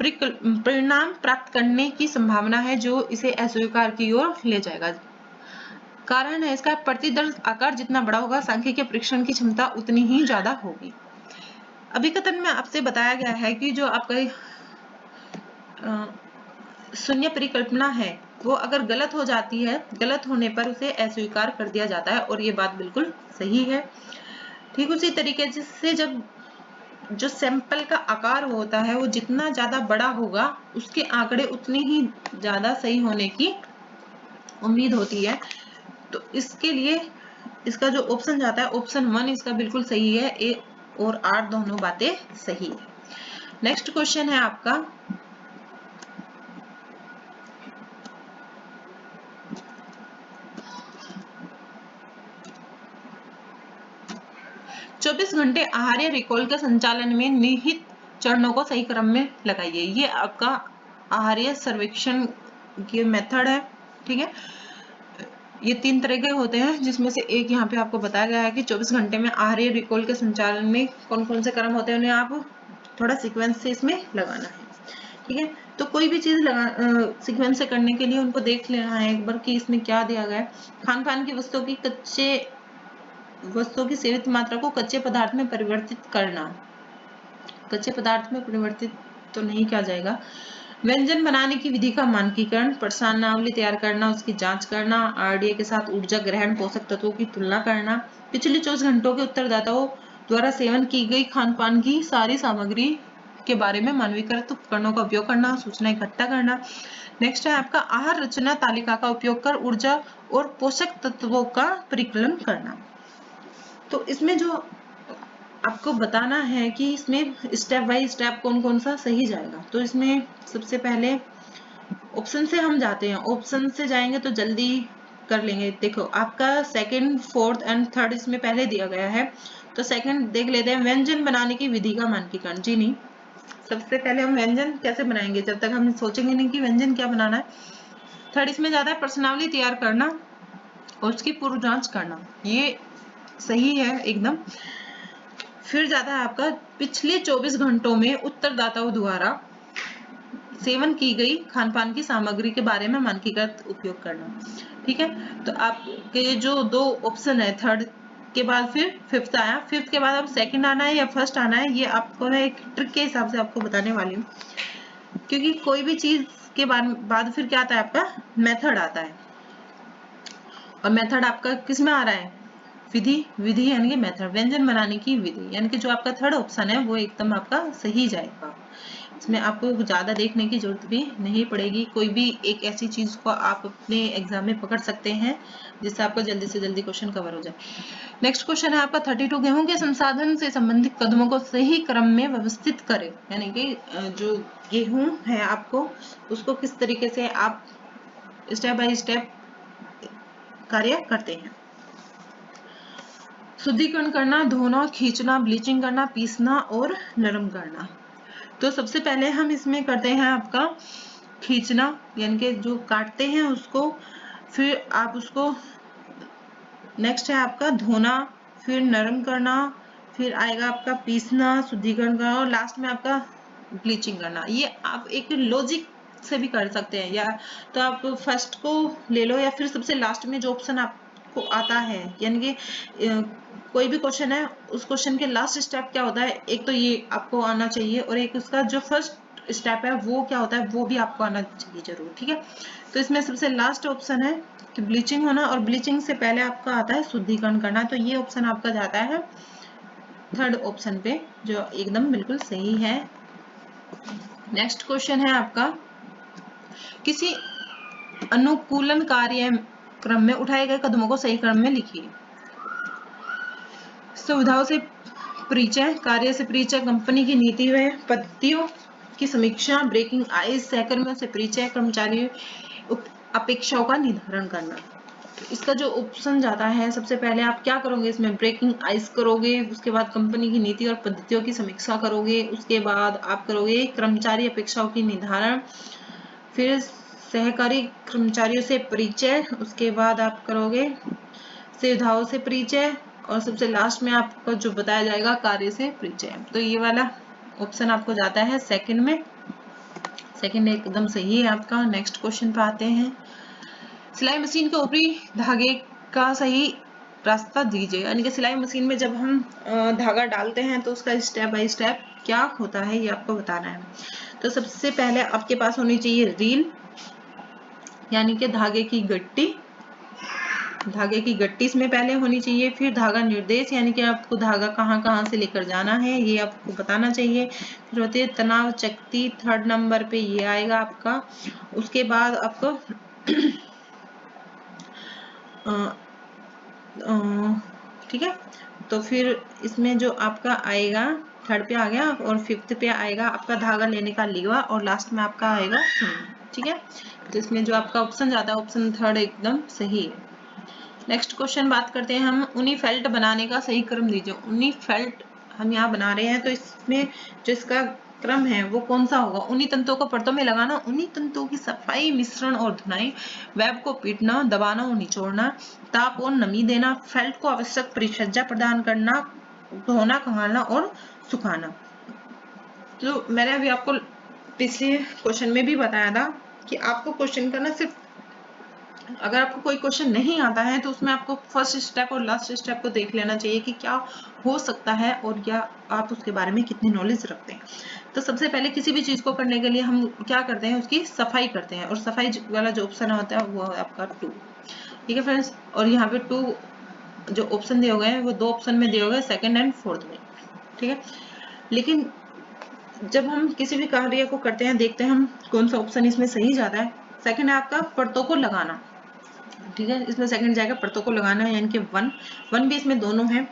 परिणाम प्राप्त करने की संभावना है जो इसे अस्वीकार की ओर ले जाएगा। कारण है इसका प्रतिदर्श आकार जितना बड़ा होगा सांख्यिकीय परीक्षण की क्षमता उतनी ही ज्यादा होगी। अभिकथन में आपसे बताया गया है कि जो आपका शून्य परिकल्पना है वो अगर गलत हो जाती है, गलत होने पर उसे अस्वीकार कर दिया जाता है, और ये बात बिल्कुल सही है। ठीक उसी तरीके से जब जो सैंपल का आकार होता है वो जितना ज्यादा बड़ा होगा उसके आंकड़े उतने ही ज्यादा सही होने की उम्मीद होती है। तो इसके लिए इसका जो ऑप्शन जाता है ऑप्शन 1 इसका बिल्कुल सही है। ए और आर दोनों बातें सही है। नेक्स्ट क्वेश्चन है आपका, चौबीस घंटे आहार्य रिकॉल के संचालन में निहित चरणों को सही क्रम में लगाइए। ये आपका आहार्य सर्वेक्षण की मेथड है। ठीक है, ये 3 तरह के होते हैं, जिसमें से एक यहाँ पे आपको बताया गया है कि 24 घंटे में आहार्य रिकॉल के संचालन में कौन कौन से क्रम होते हैं, उन्हें आप थोड़ा सीक्वेंस से इसमें लगाना है। ठीक है, तो कोई भी चीज सीक्वेंस से करने के लिए उनको देख लेना है एक बार कि इसमें क्या दिया गया है। खान पान की वस्तुओं की सीमित मात्रा को कच्चे पदार्थ में परिवर्तित करना। कच्चे पदार्थ में परिवर्तित तो नहीं किया जाएगा। व्यंजन बनाने की विधि का मानकीकरण, प्रसारणावली तैयार करना, उसकी जांच करना, आरडीए के साथ ऊर्जा ग्रहण पोषक तत्वों की तुलना करना, पिछले 24 घंटों के उत्तरदाताओं द्वारा सेवन की गई खान पान की सारी सामग्री के बारे में मानवीकृत उपकरणों का उपयोग करना, सूचना इकट्ठा करना। नेक्स्ट है आपका आहार रचना तालिका का उपयोग कर ऊर्जा और पोषक तत्वों का परिकलन करना। तो इसमें जो आपको बताना है कि इसमें स्टेप बाय स्टेप कौन कौन सा सही जाएगा। तो इसमें सबसे पहले ऑप्शन से हम जाते हैं, ऑप्शन से जाएंगे तो जल्दी कर लेंगे। देखो आपका सेकंड, फोर्थ एंड थर्ड इसमें पहले दिया गया है, तो सेकंड देख लेते हैं, व्यंजन बनाने की विधि का मानकीकरण। जी नहीं, सबसे पहले हम व्यंजन कैसे बनाएंगे जब तक हम सोचेंगे नहीं कि व्यंजन क्या बनाना है। थर्ड इसमें जाता है प्रश्नावली तैयार करना और उसकी पूर्व जांच करना, ये सही है एकदम। फिर जाता है आपका पिछले 24 घंटों में उत्तरदाताओं द्वारा सेवन की गई खान पान की सामग्री के बारे में मानकीकृत उपयोग करना। ठीक है, तो आपके जो दो ऑप्शन है, थर्ड के बाद फिर फिफ्थ आया, फिफ्थ के बाद अब सेकंड आना है या फर्स्ट आना है, ये आपको मैं एक ट्रिक के हिसाब से आपको बताने वाली हूँ। क्योंकि कोई भी चीज के बाद फिर क्या आता है, आपका मेथड आता है, और मेथड आपका किस में आ रहा है, विधि यानी कि मेथड, व्यंजन बनाने की विधि, यानी कि जो आपका थर्ड ऑप्शन है वो एकदम आपका सही जाएगा। इसमें आपको ज्यादा देखने की जरूरत भी नहीं पड़ेगी, कोई भी एक ऐसी चीज को आप अपने एग्जाम में पकड़ सकते हैं जिससे आपको जल्दी से जल्दी क्वेश्चन कवर हो जाए। नेक्स्ट क्वेश्चन है आपका 32, गेहूं के संसाधन से संबंधित कदमों को सही क्रम में व्यवस्थित करें। यानी कि जो गेहूं है आपको उसको किस तरीके से आप स्टेप बाय स्टेप कार्य करते हैं। शुद्धिकरण करना, धोना, खींचना, ब्लीचिंग करना, पीसना और नरम करना। तो सबसे पहले हम इसमें करते हैं आपका खींचना, यानी कि जो काटते हैं उसको, फिर आप उसको, नेक्स्ट है आपका धोना, फिर नरम करना, फिर आएगा आपका पीसना, शुद्धिकरण करना, और लास्ट में आपका ब्लीचिंग करना। ये आप एक लॉजिक से भी कर सकते हैं, या तो आप फर्स्ट को ले लो, या फिर सबसे लास्ट में जो ऑप्शन आपको आता है, यानी कि कोई भी क्वेश्चन है उस क्वेश्चन के लास्ट स्टेप क्या होता है, एक तो ये आपको आना चाहिए, और एक उसका जो फर्स्ट स्टेप है वो क्या होता है वो भी आपको आना चाहिए जरूर। ठीक है, तो इसमें सबसे लास्ट ऑप्शन है कि ब्लीचिंग होना, और ब्लीचिंग से पहले आपका आता है शुद्धिकरण करना। तो ये ऑप्शन आपका जाता है थर्ड ऑप्शन पे, जो एकदम बिल्कुल सही है। नेक्स्ट क्वेश्चन है आपका, किसी अनुकूलन कार्य क्रम में उठाए गए कदमों को सही क्रम में लिखिए। सुविधाओं से परिचय, कार्य से परिचय, कंपनी की नीति व पद्धतियों की समीक्षा, ब्रेकिंग आइस, सहकर्मियों से परिचय, कर्मचारी अपेक्षाओं का निर्धारण करना। तो इसका जो ऑप्शन जाता है, सबसे पहले आप क्या करोगे, इसमें ब्रेकिंग आइस करोगे, उसके बाद कंपनी की नीति और पद्धतियों की समीक्षा करोगे, उसके बाद आप करोगे कर्मचारी अपेक्षाओं की निर्धारण, फिर सहकारी कर्मचारियों से परिचय, उसके बाद आप करोगे सुविधाओं से परिचय, और सबसे लास्ट में आपको जो बताया जाएगा कार्य से परिचय। तो ये वाला ऑप्शन आपको जाता है सेकंड में, सेकंड एकदम सही है आपका। नेक्स्ट क्वेश्चन पे आते हैं, सिलाई मशीन के ऊपरी धागे का सही रास्ता दीजिए। यानी कि सिलाई मशीन में जब हम धागा डालते हैं तो उसका स्टेप बाय स्टेप क्या होता है ये आपको बताना है। तो सबसे पहले आपके पास होनी चाहिए रील, यानी कि धागे की गट्टी, धागे की गट्टी इसमें पहले होनी चाहिए, फिर धागा निर्देश, यानी कि आपको धागा कहाँ कहाँ से लेकर जाना है ये आपको बताना चाहिए, फिर होती है तनाव चकती, थर्ड नंबर पे ये आएगा आपका। उसके बाद आपको ठीक है, तो फिर इसमें जो आपका आएगा थर्ड पे आ गया, और फिफ्थ पे आएगा आपका धागा लेने का लीवा, और लास्ट में आपका आएगा ठीक है, तो इसमें जो आपका ऑप्शन जाता है ऑप्शन थर्ड एकदम सही है। नेक्स्ट क्वेश्चन बात करते हैं हम, ऊनी फेल्ट बनाने का सही क्रम दीजिए। ऊनी फेल्ट हम यहाँ बना रहे हैं, तो इसमें जो इसका क्रम है वो कौन सा होगा, ऊनी तंतुओं को परतों में लगाना, ऊनी तंतुओं की सफाई, मिश्रण और धुनाई, वेब को पीटना, दबाना और निचोड़ना, ताप और नमी देना, फेल्ट को आवश्यक परिसज्जा प्रदान करना, धोना, खंगालना और सुखाना। तो मैंने अभी आपको पिछले क्वेश्चन में भी बताया था कि आपको क्वेश्चन करना सिर्फ, अगर आपको कोई क्वेश्चन नहीं आता है तो उसमें आपको फर्स्ट स्टेप और लास्ट स्टेप को देख लेना चाहिए कि क्या हो सकता है और क्या आप उसके बारे में कितनी नॉलेज रखते हैं। तो सबसे पहले किसी भी चीज को करने के लिए हम क्या करते हैं, उसकी सफाई करते हैं, और सफाई वाला जो ऑप्शन होता है वो है आपका 2। ठीक है फ्रेंड्स, और यहाँ पे 2 जो ऑप्शन दिए हुए हैं वो 2 ऑप्शन में दिए हुए हैं, सेकंड एंड फोर्थ में। ठीक है, लेकिन जब हम किसी भी कार्य को करते हैं देखते हैं हम कौन सा ऑप्शन इसमें सही जाता है। सेकंड है आपका परतों को लगाना। ठीक है, इसमें सेकंड जाएगा परतों को लगाना है, यानी कि 1 भी इसमें दोनों है।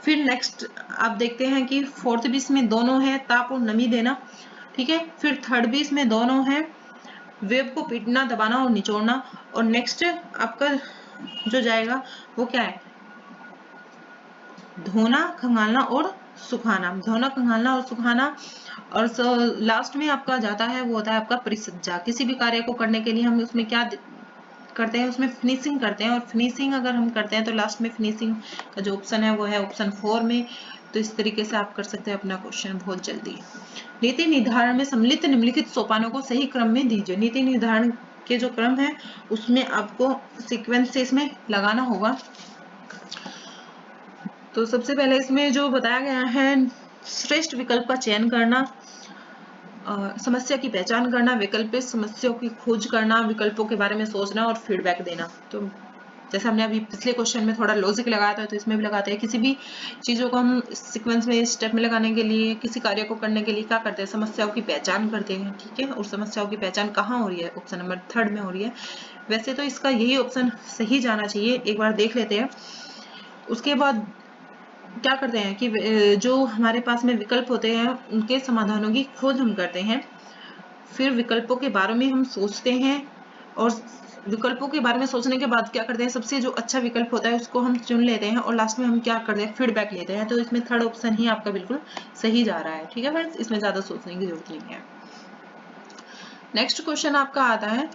फिर नेक्स्ट आप देखते हैं कि फोर्थ भी इसमें दोनों है, ताप और नमी देना। ठीक है, फिर थर्ड भी इसमें दोनों है, वेब को पीटना, दबाना और निचोड़ना। और नेक्स्ट आपका जो जाएगा वो क्या है, धोना, खंगालना और सुखाना। धोना, खंगालना और सुखाना। और लास्ट में आपका जाता है वो होता है आपका परिसज्जा। किसी भी कार्य को करने के लिए हम उसमें क्या करते हैं, उसमें फिनिशिंग करते हैं, और फिनिशिंग अगर हम करते हैं तो लास्ट में फिनिशिंग का जो ऑप्शन है वो है ऑप्शन 4 में। तो इस तरीके से आप कर सकते हैं अपना क्वेश्चन बहुत जल्दी। नीति निर्धारण में सम्मिलित निम्नलिखित सोपानों को सही क्रम में दीजिए। नीति निर्धारण के जो क्रम है उसमें आपको सीक्वेंस से इसमें लगाना होगा। तो सबसे पहले इसमें जो बताया गया है, श्रेष्ठ विकल्प का चयन करना, समस्या की पहचान करना, वैकल्पिक समस्याओं की खोज करना, विकल्पों के बारे में सोचना और फीडबैक देना। तो जैसे हमने अभी पिछले क्वेश्चन में थोड़ा लॉजिक लगाया था तो इसमें भी लगाते हैं। किसी भी चीजों को हम सीक्वेंस में स्टेप में लगाने के लिए, किसी कार्य को करने के लिए क्या करते हैं, समस्याओं की पहचान करते हैं। ठीक है, और समस्याओं की पहचान कहाँ हो रही है, ऑप्शन नंबर 3 में हो रही है। वैसे तो इसका यही ऑप्शन सही जाना चाहिए, एक बार देख लेते हैं। उसके बाद क्या करते हैं कि जो हमारे पास में विकल्प होते हैं उनके समाधानों की खोज हम करते हैं। फिर विकल्पों के बारे में हम सोचते हैं, और विकल्पों के बारे में सोचने के बाद क्या करते हैं, सबसे जो अच्छा विकल्प होता है उसको हम चुन लेते हैं, और लास्ट में हम क्या करते हैं, फीडबैक लेते हैं। तो इसमें थर्ड ऑप्शन ही आपका बिल्कुल सही जा रहा है। ठीक है फ्रेंड्स, इसमें ज्यादा सोचने की जरूरत नहीं है। नेक्स्ट क्वेश्चन आपका आता है,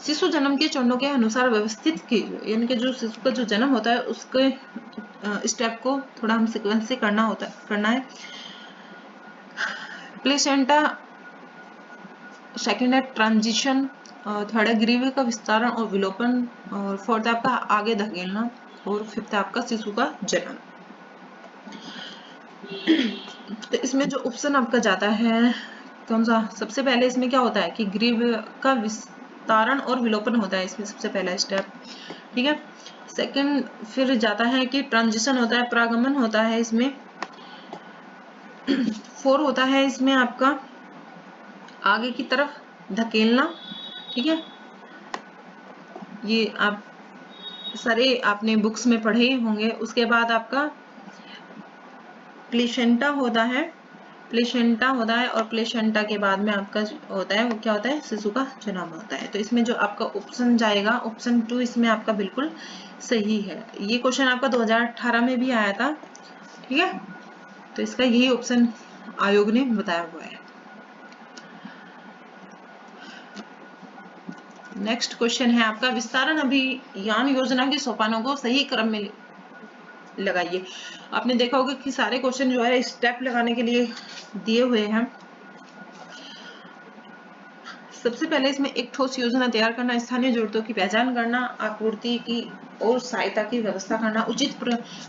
शिशु जन्म के चरणों के अनुसार व्यवस्थित कीजिए। यानी कि जो शिशु का जो जन्म होता है उसके स्टेप को थोड़ा हम सीक्वेंस से करना है। प्लेसेंटा, सेकंड है ट्रांजिशन, थर्ड है ग्रीवे का विस्तारण और विलोपन, और फोर्थ है आपका आगे धकेलना, और फिफ्थ है आपका शिशु का जन्म। तो इसमें जो ऑप्शन आपका जाता है कौन सा, सबसे पहले इसमें क्या होता है कि ग्रीव का विस्तारण और विलोपन होता है, इसमें सबसे पहला स्टेप। ठीक है, सेकंड फिर जाता है कि ट्रांजिशन होता है, प्रागमन होता है इसमें। 4 होता है इसमें आपका आगे की तरफ धकेलना। ठीक है, ये आप सारे आपने बुक्स में पढ़े होंगे। उसके बाद आपका प्लेसेंटा होता है, और प्लेसेंटा के बाद में आपका होता है वो क्या होता है, शिशु का जन्म होता है। तो इसमें जो आपका ऑप्शन जाएगा ऑप्शन 2 इसमें आपका बिल्कुल सही है। ये क्वेश्चन आपका 2018 में भी आया था। ठीक है, तो इसका यही ऑप्शन आयोग ने बताया हुआ है। नेक्स्ट क्वेश्चन है आपका, विस्तारण अभियान योजना के सोपानों को सही क्रम में लगाइए। आपने देखा होगा कि सारे क्वेश्चन जो है स्टेप लगाने के लिए दिए हुए हैं। सबसे पहले इसमें एक ठोस योजना तैयार करना, स्थानीय जरूरतों की पहचान करना, आपूर्ति की और सहायता की व्यवस्था करना, उचित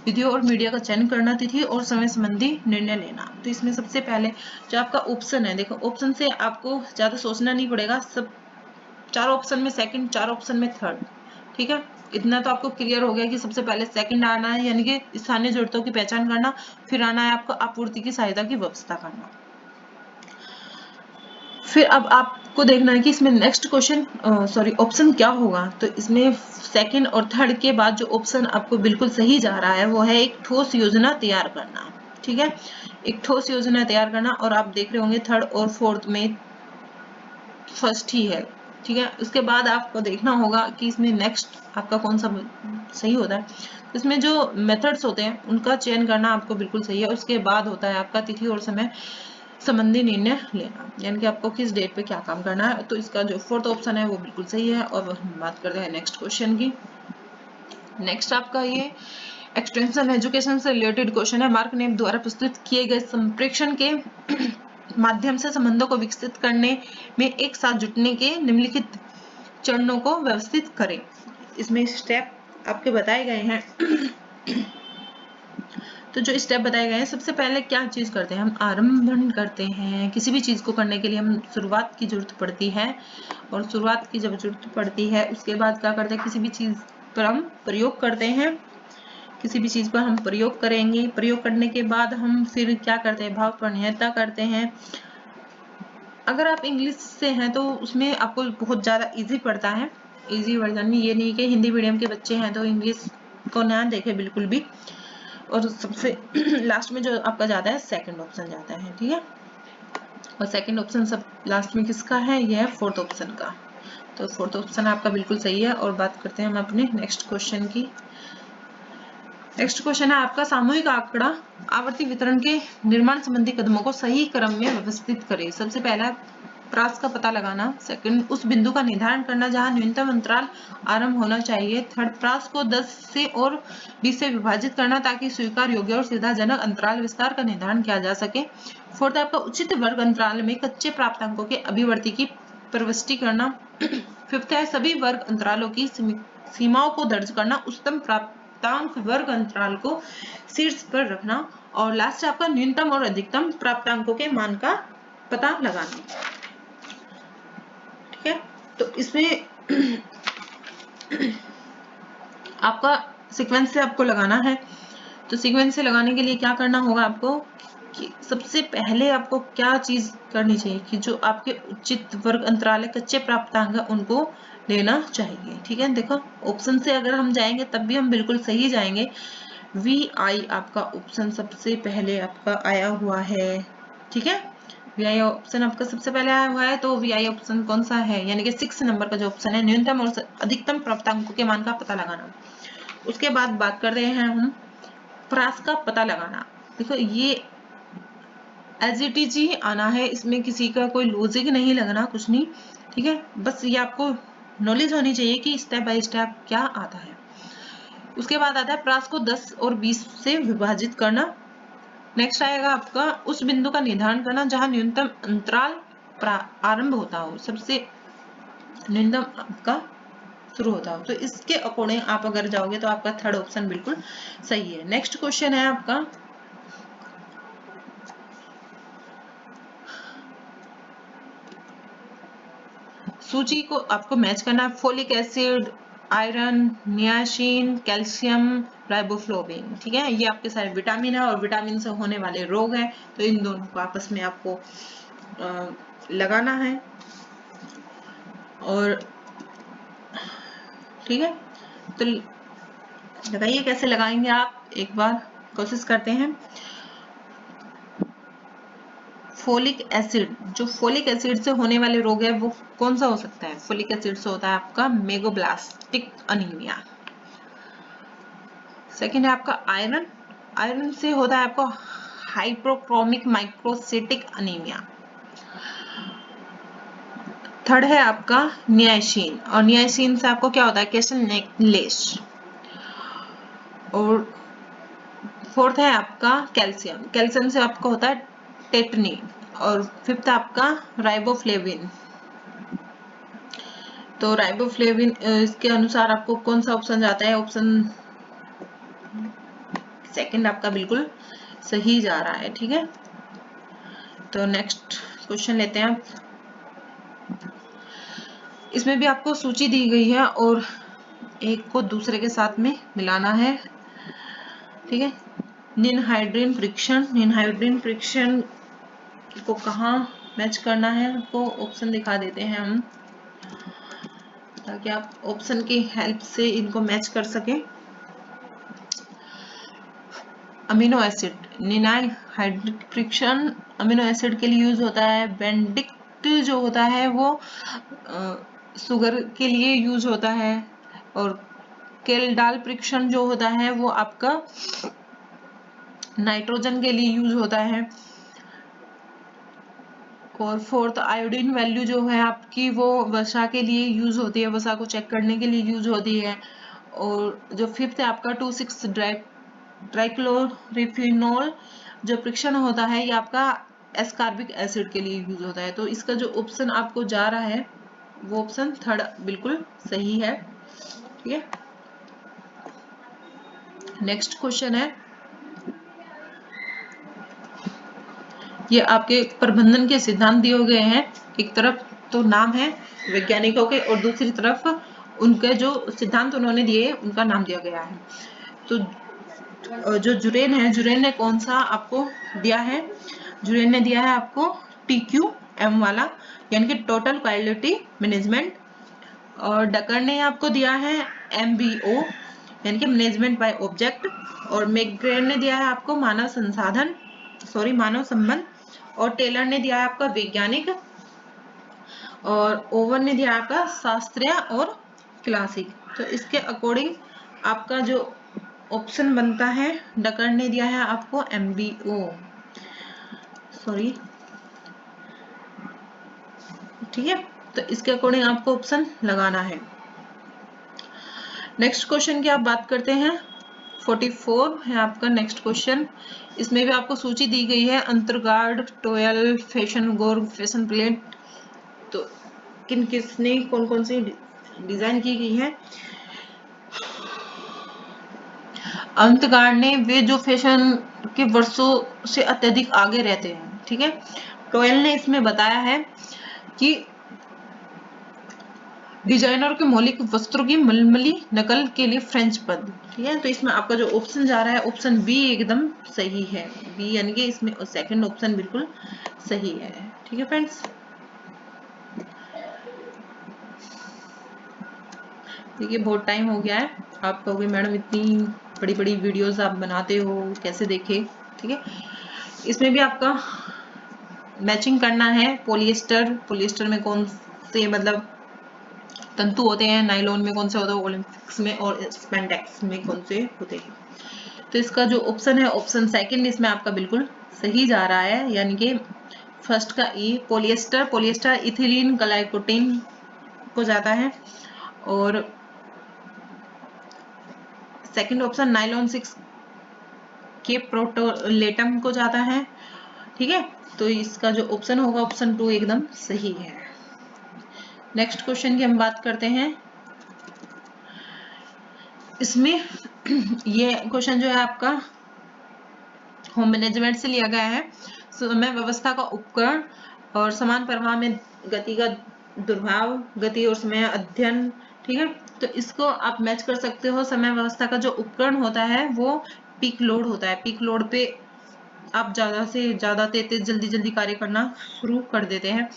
विधियों और मीडिया का चयन करना, तिथि और समय संबंधी निर्णय लेना। तो इसमें सबसे पहले जो आपका ऑप्शन है, देखो ऑप्शन से आपको ज्यादा सोचना नहीं पड़ेगा, सब 4 ऑप्शन में सेकंड, 4 ऑप्शन में थर्ड। ठीक है, इतना तो आपको क्लियर हो गया कि सबसे पहले सेकंड आना है, यानी कि स्थानीय जरूरतों की पहचान करना, फिर आना है आपको आपूर्ति की सहायता की व्यवस्था करना। फिर अब आपको देखना है कि इसमें नेक्स्ट क्वेश्चन ऑप्शन क्या होगा। तो इसमें सेकंड और थर्ड के बाद जो ऑप्शन आपको बिल्कुल सही जा रहा है वो है एक ठोस योजना तैयार करना। ठीक है, एक ठोस योजना तैयार करना, और आप देख रहे होंगे थर्ड और फोर्थ में फर्स्ट ही है। ठीक है, उसके बाद आपको देखना होगा कि इसमें नेक्स्ट आपका कौन सा सही होता है। इसमें जो मेथड्स होते हैं उनका चयन करना आपको बिल्कुल सही है। उसके बाद होता है आपका तिथि और समय संबंधी निर्णय लेना, यानी कि आपको किस डेट पे क्या काम करना है। तो इसका जो फोर्थ ऑप्शन है वो बिल्कुल सही है। और हम बात करते हैं नेक्स्ट क्वेश्चन की। नेक्स्ट आपका ये एक्सटेंशन एजुकेशन से रिलेटेड क्वेश्चन है। मार्क नेम द्वारा प्रस्तुत किए गए संप्रेषण के माध्यम से संबंधों को विकसित करने में एक साथ जुटने के निम्नलिखित चरणों को व्यवस्थित करें। इसमें स्टेप आपके बताए गए हैं। तो जो स्टेप बताए गए हैं, सबसे पहले क्या चीज करते हैं, हम आरंभन करते हैं। किसी भी चीज को करने के लिए हम शुरुआत की जरूरत पड़ती है, और शुरुआत की जब जरूरत पड़ती है उसके बाद क्या करते हैं, किसी भी चीज पर हम प्रयोग करते हैं। किसी भी चीज पर हम प्रयोग करेंगे, प्रयोग करने के बाद हम फिर क्या करते हैं, भाव परिणयता करते हैं। अगर आप इंग्लिश से हैं तो उसमें आपको बहुत ज्यादा इजी पड़ता है, इजी वर्जन। ये नहीं कि हिंदी मीडियम के बच्चे हैं तो इंग्लिश को ना देखे बिल्कुल भी। और सबसे लास्ट में जो आपका जाता है सेकंड ऑप्शन जाता है, ठीक है। और सेकंड ऑप्शन सब लास्ट में किसका है, यह है फोर्थ ऑप्शन का। तो फोर्थ ऑप्शन आपका बिल्कुल सही है। और बात करते हैं हम अपने नेक्स्ट क्वेश्चन की। नेक्स्ट क्वेश्चन है आपका, सामूहिक आंकड़ा आवर्ती वितरण के निर्माण संबंधी कदमों को सही क्रम में व्यवस्थित करें। सबसे पहला प्रास का पता लगाना। सेकंड, उस बिंदु का निर्धारण करना जहां न्यूनतम अंतराल आरंभ होना चाहिए। थर्ड, प्रास को 10 से और 20 से विभाजित करना ताकि स्वीकार योग्य और सुविधाजनक अंतराल विस्तार का निर्धारण किया जा सके। फोर्थ, आपका उचित वर्ग अंतराल में कच्चे प्राप्तांकों के अभिवर्ती की प्रविष्टि करना। फिफ्थ है, सभी वर्ग अंतरालों की सीमाओं को दर्ज करना, उच्चतम प्राप्तांक वर्ग अंतराल को शीर्ष पर रखना। और लास्ट आपका न्यूनतम और अधिकतम प्राप्तांकों के मान का पता लगाना। ठीक है, तो इसमें आपका सीक्वेंस से आपको लगाना है। तो सीक्वेंस से लगाने के लिए क्या करना होगा आपको कि सबसे पहले आपको क्या चीज करनी चाहिए कि जो आपके उचित वर्ग अंतराल है, कच्चे प्राप्तांक है, उनको लेना चाहिए। ठीक है, देखो ऑप्शन से अगर हम जाएंगे तब भी हम बिल्कुल सही जाएंगे। VI आपका ऑप्शन सबसे पहले आपका आया हुआ है। ठीक है, VI ऑप्शन आपका सबसे पहले आया हुआ है। तो VI ऑप्शन कौन सा है, यानी कि 6 नंबर का जो ऑप्शन है, न्यूनतम और अधिकतम प्राप्तांकों के मान का पता लगाना। उसके बाद बात कर रहे हैं हम प्रास का पता लगाना। देखो ये एज इट इज ही आना है, इसमें किसी का कोई लॉजिक नहीं लगना, कुछ नहीं। ठीक है, बस ये आपको नॉलेज होनी चाहिए कि स्टेप बाय स्टेप क्या आता है। उसके बाद आता है प्रास को 10 और 20 से विभाजित करना। नेक्स्ट आएगा आपका उस बिंदु का निर्धारण करना जहां न्यूनतम अंतराल आरंभ होता हो, सबसे न्यूनतम आपका शुरू होता हो। तो इसके अकॉर्डिंग आप अगर जाओगे तो आपका थर्ड ऑप्शन बिल्कुल सही है। नेक्स्ट क्वेश्चन है आपका, सूची को आपको मैच करना है। Folic acid, iron, niacin, calcium, riboflavin. ठीक है, ये आपके सारे विटामिन है और विटामिन से होने वाले रोग हैं। तो इन दोनों को आपस में आपको लगाना है। और ठीक है, तो लगाइए, कैसे लगाएंगे आप एक बार कोशिश करते हैं। फोलिक एसिड, जो फोलिक एसिड से होने वाले रोग है वो कौन सा हो सकता है, फोलिक एसिड से होता है आपका मेगाब्लास्टिक अनीमिया। सेकेंड है आपका आयरन, आयरन से होता है आपको हाइपोक्रोमिक माइक्रोसिटिक अनीमिया। थर्ड है आपका नियासिन, और नियासिन से आपको क्या होता है, कैसल नेकलेस। और फोर्थ है आपका कैल्शियम, कैल्शियम से आपका होता है टेटनी। और फिफ्थ आपका राइबोफ्लेविन। तो राइबोफ्लेविन इसके अनुसार आपको कौन सा ऑप्शन जाता है, ऑप्शन सेकंड आपका बिल्कुल सही जा रहा है। ठीक है, तो नेक्स्ट क्वेश्चन लेते हैं। इसमें भी आपको सूची दी गई है और एक को दूसरे के साथ में मिलाना है। ठीक है, निनहाइड्रीन फ्रिक्शन, निनहाइड्रीन फ्रिक्शन को कहाँ मैच करना है आपको ऑप्शन दिखा देते हैं हम, ताकि आप ऑप्शन की हेल्प से इनको मैच कर सकें। अमीनो एसिड, निनहाइड्रिक फ्रिक्शन अमीनो एसिड के लिए यूज होता है। बेंडिक्ट जो होता है वो शुगर के लिए यूज होता है। और केल्डाल फ्रिक्शन जो होता है वो आपका नाइट्रोजन के लिए यूज होता है। और फोर्थ आयोडीन वैल्यू जो है आपकी वो वसा के लिए यूज होती है, वसा को चेक करने के लिए यूज होती है। और जो फिफ्थ है आपका 2,6 ट्राइक्लोरिफिनॉल जो फ्रिक्शन होता है, ये आपका एस्कॉर्बिक एसिड के लिए यूज होता है। तो इसका जो ऑप्शन आपको जा रहा है वो ऑप्शन थर्ड बिल्कुल सही है। ठीक है, नेक्स्ट क्वेश्चन है, ये आपके प्रबंधन के सिद्धांत दिए गए हैं। एक तरफ तो नाम है वैज्ञानिकों के और दूसरी तरफ उनके जो सिद्धांत उन्होंने दिए उनका नाम दिया गया है। तो जो जुरेन है, जुरेन ने कौन सा आपको दिया है? जुरेन ने दिया है आपको TQM वाला, यानी कि टोटल क्वालिटी मैनेजमेंट। और डकर ने आपको दिया है MBO, यानी कि मैनेजमेंट बाय ऑब्जेक्ट। और मैकग्रेन ने दिया है आपको मानव संबंध। और टेलर ने दिया है आपका वैज्ञानिक। और ओवन ने दिया आपका शास्त्रीय और क्लासिक। तो इसके अकॉर्डिंग आपका जो ऑप्शन बनता है, डकर ने दिया है आपको MBO, ठीक है। तो इसके अकॉर्डिंग आपको ऑप्शन लगाना है। नेक्स्ट क्वेश्चन की आप बात करते हैं, 44 है आपका नेक्स्ट क्वेश्चन। इसमें भी आपको सूची दी गई है, अंतरगार्ड, टोयल, फैशन गोर्ग, फैशन प्लेट। तो किसने कौन कौन सी डिजाइन की गई है? अंतगार्ड ने वे जो फैशन के वर्षों से अत्यधिक आगे रहते हैं, ठीक है। टोयल ने इसमें बताया है कि डिजाइनर के मौलिक वस्त्रों की मलमली नकल के लिए फ्रेंच पद, ठीक है। तो इसमें आपका जो ऑप्शन जा रहा है ऑप्शन बी एकदम सही है, बी, यानी कि इसमें सेकंड ऑप्शन बिल्कुल सही है, ठीक है फ्रेंड्स। देखिए बहुत टाइम हो गया है, आप कहोगे मैडम इतनी बड़ी बड़ी वीडियोस आप बनाते हो कैसे देखे, ठीक है। इसमें भी आपका मैचिंग करना है। पॉलिएस्टर में कौन से मतलब तंतु होते हैं, नाइलॉन में कौन से होते हैं, ओलंपिक्स में और स्पैंडेक्स में कौन से होते हैं। तो इसका जो ऑप्शन है ऑप्शन सेकंड इसमें आपका बिल्कुल सही जा रहा है, यानी कि फर्स्ट का ई, पॉलिएस्टर इथिलीन ग्लाइकोटीन को जाता है। और सेकंड ऑप्शन नाइलॉन 6 के प्रोटोलेटम को जाता है, ठीक है। तो इसका जो ऑप्शन होगा ऑप्शन 2 एकदम सही है। नेक्स्ट क्वेश्चन की हम बात करते हैं। इसमें ये क्वेश्चन जो है आपका होम मैनेजमेंट से लिया गया है। समय व्यवस्था का उपकरण और समान प्रवाह में गति का दुर्भाव, गति और समय अध्ययन, ठीक है। तो इसको आप मैच कर सकते हो। समय व्यवस्था का जो उपकरण होता है वो पीक लोड होता है। पीक लोड पे आप ज्यादा से ज्यादा तेज जल्दी कार्य करना शुरू कर देते हैं।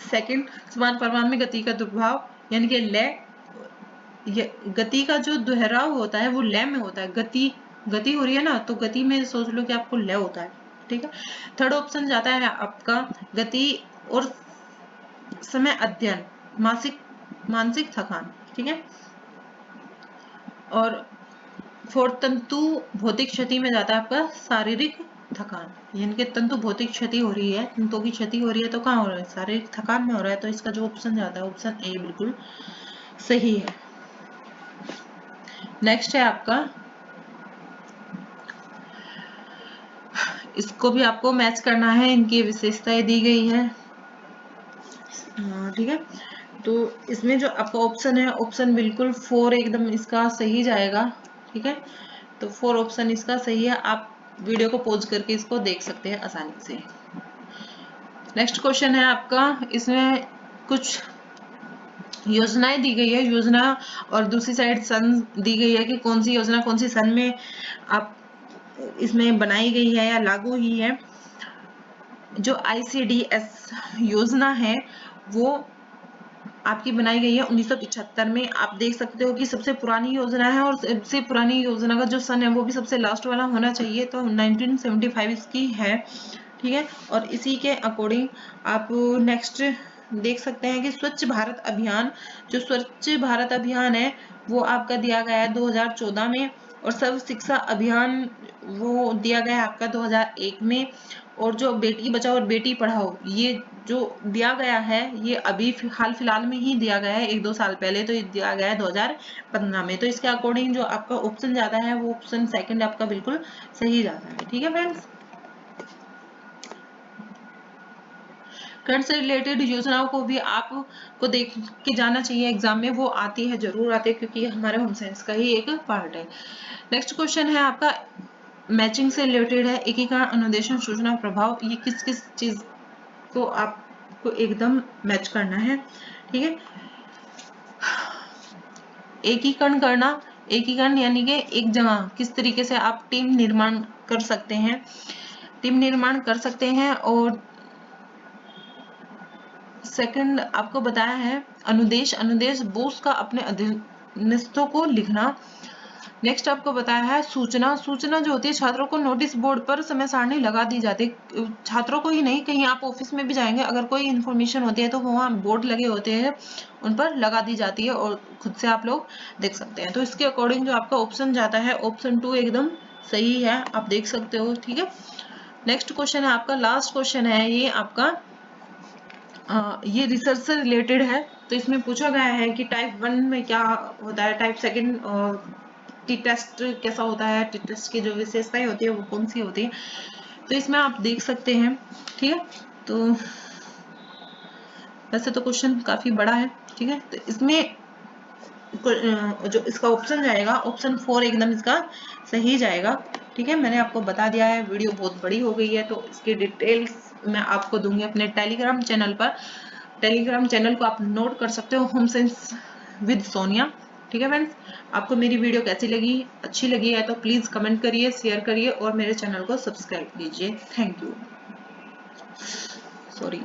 सेकंड, समान प्रवाह में गति का दुर्भाव, यानी कि लय, गति का जो दोहराव होता है वो लय में होता है। गति हो रही है ना, तो गति में सोच लो कि आपको लय होता है, ठीक है। थर्ड ऑप्शन जाता है आपका गति और समय अध्ययन, मानसिक थकान, ठीक है। और फोर्थ तंतु भौतिक क्षति में जाता है आपका शारीरिक थकान, यानी कि तंतु भौतिक क्षति हो रही है, तंतु की क्षति हो रही है तो कहाँ हो रहा है? शारीरिक थकान में हो रहा है। तो इसका जो ऑप्शन जाता है ऑप्शन ए बिल्कुल सही है। नेक्स्ट है आपका, इसको भी आपको मैच करना है, इनकी विशेषताएं दी गई है, ठीक है। तो इसमें जो आपका ऑप्शन है ऑप्शन बिल्कुल 4 एकदम इसका सही जाएगा, ठीक है। तो 4 ऑप्शन इसका सही है। आप वीडियो को पॉज करके इसको देख सकते हैं आसानी से। नेक्स्ट क्वेश्चन है आपका, इसमें कुछ योजनाएं दी गई है, योजना और दूसरी साइड सन दी गई है कि कौन सी योजना कौन सी सन में आप इसमें बनाई गई है या लागू हुई है। जो ICDS योजना है वो आपकी बनाई गई है 1975 में। आप देख सकते हो कि सबसे पुरानी योजना है और सबसे पुरानी योजना का जो सन है वो भी सबसे लास्ट वाला होना चाहिए, तो 1975 इसकी है, ठीक है। और इसी के अकॉर्डिंग आप नेक्स्ट देख सकते हैं कि स्वच्छ भारत अभियान, जो स्वच्छ भारत अभियान है वो आपका दिया गया है 2014 में। और सर्व शिक्षा अभियान वो दिया गया है आपका 2001 में। और जो बेटी बचाओ और बेटी पढ़ाओ ये जो दिया गया है ये अभी हाल फिलहाल में ही दिया गया है, 1-2 साल पहले तो ये दिया गया है 2015 में। तो इसके अकॉर्डिंग जो आपका ऑप्शन जाता है वो ऑप्शन सेकंड आपका बिल्कुल सही जाता है, ठीक है फ्रेंड्स। कर्ण से रिलेटेड योजनाओं को भी आपको देख के जाना चाहिए, एग्जाम में वो आती है, जरूर आती है, क्योंकि ये हमारे होम साइंस का ही एक पार्ट है। नेक्स्ट क्वेश्चन है आपका मैचिंग से रिलेटेड है, एकीकरण, अनुदेशन, सूचना, प्रभाव, ये किस किस चीज को आपको एकदम मैच करना है, ठीक है। एकीकरण करना, एकीकरण यानी कि एक जगह किस तरीके से आप टीम निर्माण कर सकते हैं, टीम निर्माण कर सकते हैं। और सेकंड आपको बताया है अनुदेश, अनुदेश बोस का अपने अधीनस्थों को लिखना। नेक्स्ट आपको बताया है सूचना, सूचना जो होती है छात्रों को नोटिस बोर्ड पर समय सारणी लगा दी जाती है, छात्रों को ही नहीं, कहीं आप ऑफिस में भी जाएंगे अगर कोई इन्फॉर्मेशन होती है तो वहाँ बोर्ड लगे होते हैं, उन पर लगा दी जाती है और खुद से आप लोग देख सकते हैं। तो इसके अकॉर्डिंग जो आपका ऑप्शन जाता है ऑप्शन 2 एकदम सही है, आप देख सकते हो, ठीक है। नेक्स्ट क्वेश्चन है आपका, लास्ट क्वेश्चन है ये आपका, ये रिसर्च से रिलेटेड है। तो इसमें पूछा गया है कि टाइप 1 में क्या होता है, टाइप सेकंड टी टेस्ट कैसा होता है, टी टेस्ट की जो विशेषताएं होती है वो कौन सी होती है। तो इसमें आप देख सकते हैं, ठीक है। तो वैसे तो क्वेश्चन काफी बड़ा है, ठीक है। तो इसमें जो इसका ऑप्शन जाएगा ऑप्शन 4 एकदम इसका सही जाएगा, ठीक है। मैंने आपको बता दिया है, वीडियो बहुत बड़ी हो गई है तो इसकी डिटेल्स मैं आपको दूंगी अपने टेलीग्राम चैनल पर। टेलीग्राम चैनल को आप नोट कर सकते हो, होम साइंस विद सोनिया, ठीक है फ्रेंड्स। आपको मेरी वीडियो कैसी लगी, अच्छी लगी है तो प्लीज कमेंट करिए, शेयर करिए और मेरे चैनल को सब्सक्राइब कीजिए। Thank you. सॉरी।